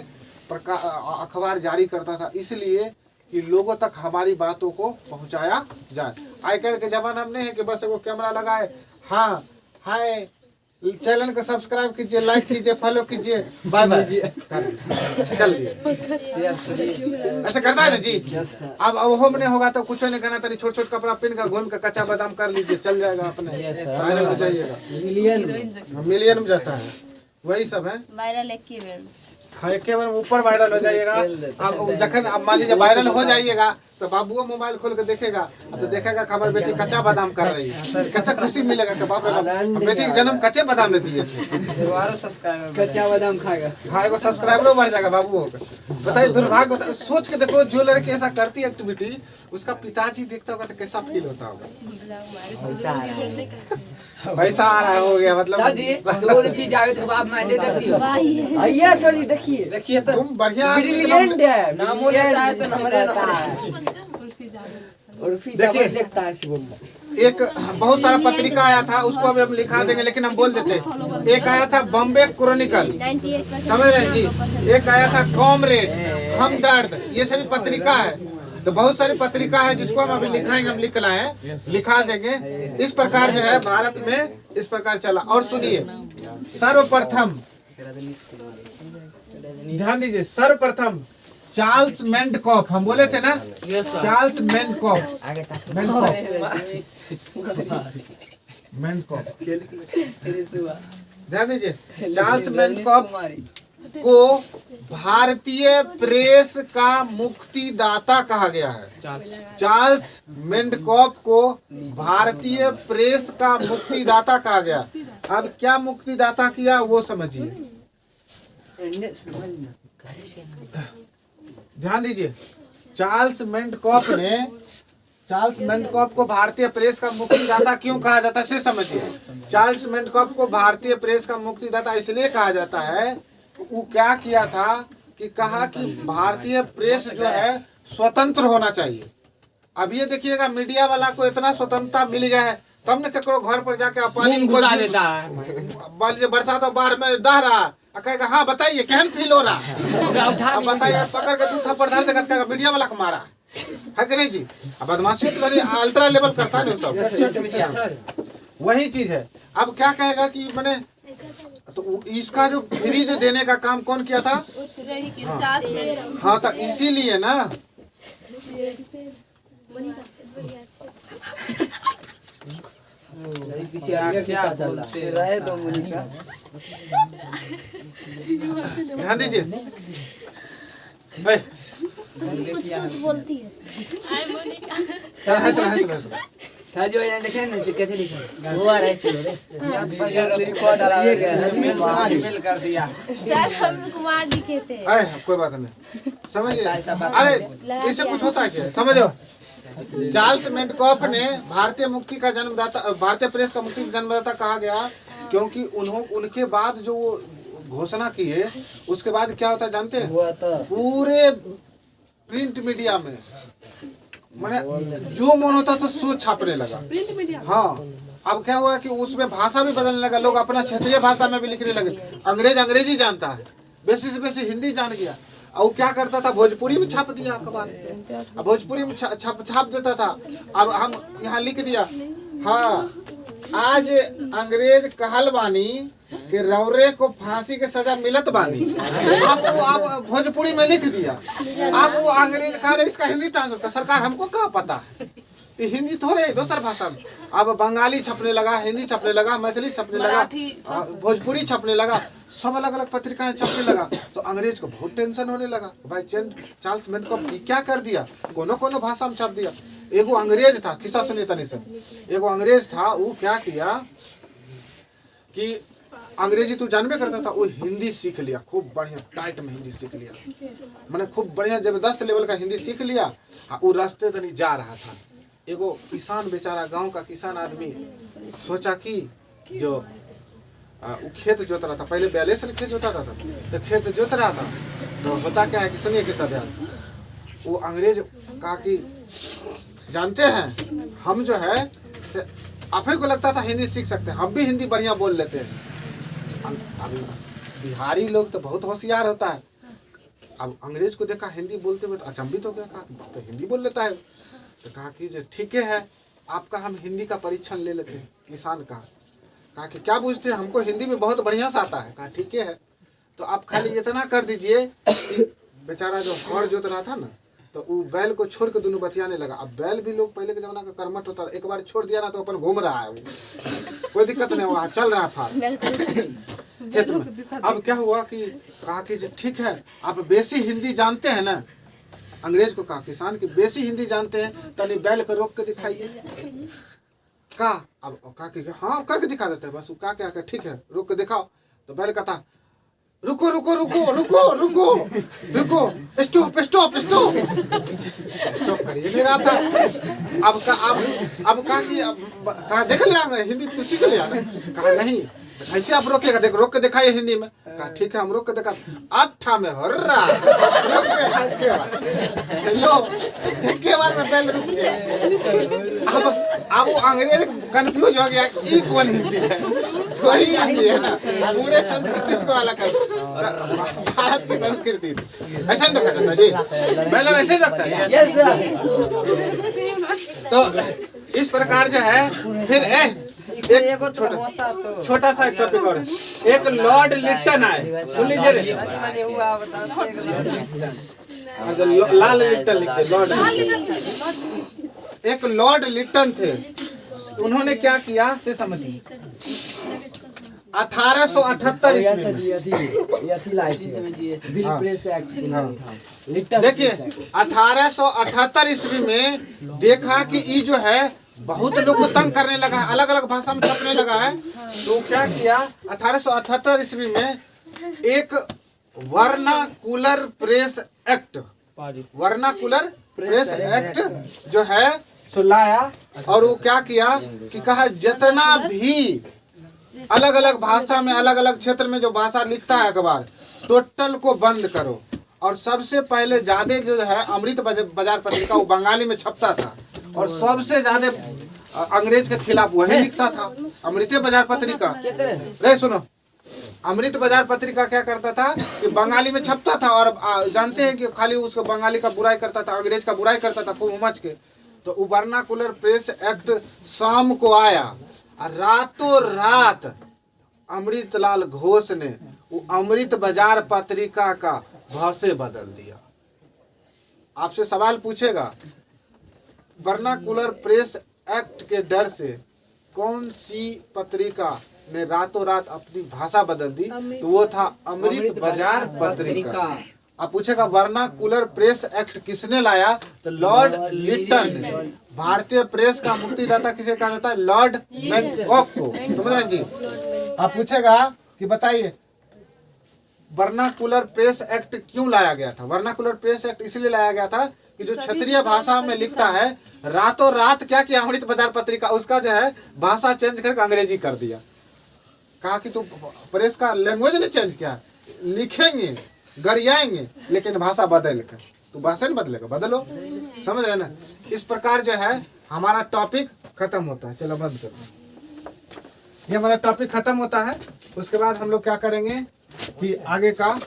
अखबार जारी करता था, इसलिए कि लोगों तक हमारी बातों को पहुंचाया जाए। आजकल के जमाना में नहीं है कि बस वो कैमरा लगाए, हाँ हाय, चैनल को सब्सक्राइब कीजिए, लाइक कीजिए, फॉलो कीजिए, बाय बाय, चलिए। ऐसा करता है ना जी? अब वो नहीं होगा तो कुछ नहीं करना, तनी छोट छोट कपड़ा पहन कर घूम कर कच्चा बादाम कर लीजिए, चल जाएगा अपने, वायरल हो जाइएगा। मिलियन में जाता है, वही सब है। वायरल एक ही बेर। हाँ, एक बार ऊपर वायरल हो जाइएगा। अब जखन अब मान लीजिए वायरल हो जाइएगा तो बाबू मोबाइल खोल के देखेगा तो देखेगा कि हमारी बेटी कच्चा बादाम कर रही है, कैसा खुशी मिलेगा कि बाप रे बाप, बेटी के जन्म कच्चे बादाम ने दिए थे, कच्चा बादाम खाएगा। हाँ, एगो सब्सक्राइबरों बढ़ जाएगा बाबू। बताइए, दुर्भाग्य। सोच के देखो, जो लड़की ऐसा करती है एक्टिविटी, उसका पिताजी देखता होगा तो कैसा फील होता होगा? पैसा आ रहा हो गया मतलब। तो उर्फी जावेद के बाप मैंने देखियो। भैया सॉरी देखिए तुम बढ़िया ब्रिलियंट है, नाम लेता है तो नंबर उर्फी देखिए, जावेद देखता है शिवम में। एक बहुत सारा पत्रिका आया था, उसको अभी हम लिखा देंगे, लेकिन हम बोल देते। एक आया था बॉम्बे क्रॉनिकल, समझ रहे हैं जी? एक आया था कॉमरेड, हमदर्द, ये सभी पत्रिका है। तो बहुत सारी पत्रिका है जिसको हम अभी लिखाएंगे, हम लिखा देंगे। इस प्रकार जो है भारत में इस प्रकार चला। और सुनिए, सर्वप्रथम ध्यान दीजिए, सर्वप्रथम चार्ल्स मेंडकॉफ, हम बोले थे ना, चार्ल्स मेंडकॉफ, ध्यान दीजिए, चार्ल्स मेंडकॉफ को भारतीय प्रेस का मुक्तिदाता कहा गया है। चार्ल्स मेंडकॉप को भारतीय प्रेस का मुक्तिदाता कहा गया। अब क्या मुक्तिदाता किया वो समझिए, ध्यान दीजिए। चार्ल्स मेंडकॉप को भारतीय प्रेस का मुक्तिदाता क्यों कहा जाता है इसे समझिए। चार्ल्स मेंडकॉप को भारतीय प्रेस का मुक्तिदाता इसलिए कहा जाता है, वो क्या किया था कि कहा कि भारतीय प्रेस जो है स्वतंत्र होना चाहिए। अब ये देखिएगा मीडिया वाला को इतना स्वतंत्रता मिल गया है, तब न ककरो घर पर जाके पानी घुसा देता है, बरसात और बाढ़ में दह रहा कहेगा हाँ बताइए केहन फील हो रहा अब बताइए, पकड़ के 2 थप्पड़ धर देगा, कहेगा मीडिया वाला को मारा है कि नहीं जी। अब बदमाशी तो अल्ट्रा लेवल करता है सब, वही चीज है। अब क्या कहेगा कि मैंने तो इसका जो फ्री जो देने का काम कौन किया था? हाँ तो इसीलिए ना पीछे आगे क्या बोलते रहे तो मोनिका, ध्यान दीजिए। कुछ बोलती है सर जो यहाँ लिखे ना कैसे लिखे वो आ रहा है इसलिए रिकॉर्ड डाला मेल कर दिया सर, हम कुमार जी के थे। कोई बात नहीं, समझिए। अरे इससे कुछ होता है क्या, समझो। चार्ल्स मेंडकॉप ने भारतीय मुक्ति का जन्मदाता, भारतीय प्रेस का मुक्ति का जन्मदाता कहा गया क्योंकि उनके बाद जो वो घोषणा की है उसके बाद क्या होता है जानते हैं? पूरे प्रिंट मीडिया में मैंने जो मन होता था सो छापने लगा। हाँ, अब क्या हुआ कि उसमें भाषा भी बदलने लगा, लोग अपना क्षेत्रीय भाषा में भी लिखने लगे। अंग्रेजी जानता है, बेसी से बेसी हिंदी जान गया। और क्या करता था, भोजपुरी में छाप दिया अखबार, अब भोजपुरी में छाप देता था। अब हम यहाँ लिख दिया, हाँ आज अंग्रेज कहल बानी कि रौरे को फांसी के सजा मिलत बानी, अब भोजपुरी में लिख दिया। अब वो अंग्रेज कह रहे इसका हिंदी ट्रांसलेट कर, सरकार हमको कहाँ पता, ये हिंदी थोड़े दूसर भाषा में। अब बंगाली छपने लगा, हिंदी छपने लगा, मैथिली छपने लगा, भोजपुरी छपने लगा, सब अलग अलग पत्रिकाएं छपने लगा। तो अंग्रेज को बहुत टेंशन होने लगा, भाई चार्ल्स मेंडकॉप क्या कर दिया, कोनो भाषा में छप दिया। एगो अंग्रेज था, किस्सा सुनिए तनी से। एगो अंग्रेज था, वो क्या किया कि अंग्रेजी तू जानबे करता था, वो हिंदी सीख लिया, खूब बढ़िया टाइट में हिंदी सीख लिया, मैंने खूब बढ़िया जबरदस्त लेवल का हिंदी सीख लिया। वो रास्ते तनी जा रहा था, एगो किसान बेचारा, गांव का किसान आदमी सोचा कि जो वो खेत जोत रहा था, पहले बैले से खेत जोता था, तो खेत जोत रहा था, तो होता क्या है कि सुनिए किस्सा ध्यान से। वो अंग्रेज कहा कि जानते हैं हम जो है आप ही को लगता था हिंदी सीख सकते हैं, हम भी हिंदी बढ़िया बोल लेते हैं। अभी बिहारी लोग तो बहुत होशियार होता है। अब अंग्रेज को देखा हिंदी बोलते हुए तो अचंभित हो गया, कहा तो हिंदी बोल लेता है। तो कहा कि जो ठीक है आपका हम हिंदी का परीक्षण ले लेते हैं। किसान कहा कि क्या पूछते हैं, हमको हिंदी में बहुत बढ़िया से आता है। कहा ठीक है, तो आप खाली इतना कर दीजिए कि बेचारा जो हर जोत रहा था ना, तो वो बैल को छोड़ के दोनों बतियाने लगा। अब बैल भी लोग पहले के जमाना का कर्मठ होता, एक बार छोड़ दिया ना तो अपन घूम रहा है, कोई दिक्कत नहीं, वहाँ चल रहा है फार खेत में। अब क्या हुआ कि कहा कि ठीक है आप बेसी हिंदी जानते हैं ना, अंग्रेज को कहा किसान की बेसी हिंदी जानते हैं, तनी बैल को रोक के दिखाइए। कहा अब कहा कि हाँ करके दिखा देते हैं, बस वो क्या ठीक है रोक के दिखाओ। तो बैल कहता रुको रुको रुको रुको रुको रुको स्टॉप स्टॉप स्टॉप स्टॉप करिए नहीं रहा था। अब कहा कि कहा देख लिया हिंदी तो सीख लिया ना। कहा नहीं ऐसे आप रोकेगा, देख रोक के दिखाइए हिंदी में। कहा ठीक है हम रोक के दिखा, अट्ठा में हर्रा हेलो एक बार में बैल रुक गया। अब वो अंग्रेज कंफ्यूज हो गया कि कौन हिंदी है, तो ही हिंदी है ना, पूरे संस्कृति को अलग कर, भारत की संस्कृति ऐसा नहीं रखा जाता जी, बैलर ऐसे रखता है। तो इस प्रकार जो है फिर एक छोटा सा एक टॉपिक और एक लॉर्ड लिट्टन आए, सुन लीजिए। लाल लिट्टन लिखते, लॉर्ड एक लॉर्ड लिट्टन थे। उन्होंने क्या किया से समझिए, 1878 ये ईस्वी में। ये थी लाइट समय GST बिल हाँ। प्रेस एक्ट हाँ। लिटल देखिए प्रेस एक्ट। 1878 ईस्वी में देखा कि ये जो है बहुत लोग को तंग करने लगा है, अलग अलग भाषा में छपने लगा है। तो क्या किया 1878 ईस्वी में एक vernacular press act, vernacular press act जो है सो लाया। और वो क्या किया कि कहा जितना भी अलग अलग भाषा में अलग अलग क्षेत्र में जो भाषा लिखता है अखबार टोटल को बंद करो। और सबसे पहले ज्यादा जो है अमृत बाजार पत्रिका वो बंगाली में छपता था और सबसे ज्यादा अंग्रेज के खिलाफ वही लिखता था अमृत बाजार पत्रिका। रे सुनो, अमृत बाजार पत्रिका क्या करता था कि बंगाली में छपता था और जानते हैं कि खाली उसको बंगाली का बुराई करता था, अंग्रेज का बुराई करता था खूब मच के। तो वर्नाकुलर प्रेस एक्ट शाम को आया और रातों रात अमृतलाल घोष ने वो अमृत बाजार पत्रिका का भाषा बदल दिया। आपसे सवाल पूछेगा वर्नाकुलर प्रेस एक्ट के डर से कौन सी पत्रिका ने रातों रात अपनी भाषा बदल दी, तो वो था अमृत बाजार पत्रिका। आप पूछेगा वर्नाकुलर प्रेस एक्ट किसने लाया, तो लॉर्ड लिटन ने। भारतीय प्रेस का मुक्तिदाता किसे कहा जाता है, लॉर्ड मेंटॉक को। समझ रहे जी। आप पूछेगा कि बताइए वर्नाकुलर प्रेस एक्ट क्यों लाया गया था। वर्नाकुलर प्रेस एक्ट इसलिए लाया गया था कि जो क्षेत्रीय भाषा में लिखता है रातों रात क्या किया अमृत बाजार पत्रिका उसका जो है भाषा चेंज करके अंग्रेजी कर दिया। कहा कि तू प्रेस का लैंग्वेज ने चेंज किया, लिखेंगे गरियाएंगे लेकिन भाषा बदल कर, तू भाषा नहीं बदलेगा, बदलो। समझ रहे ना। इस प्रकार जो है हमारा टॉपिक खत्म होता है। चलो बंद करो। ये हमारा टॉपिक खत्म होता है। उसके बाद हम लोग क्या करेंगे कि आगे का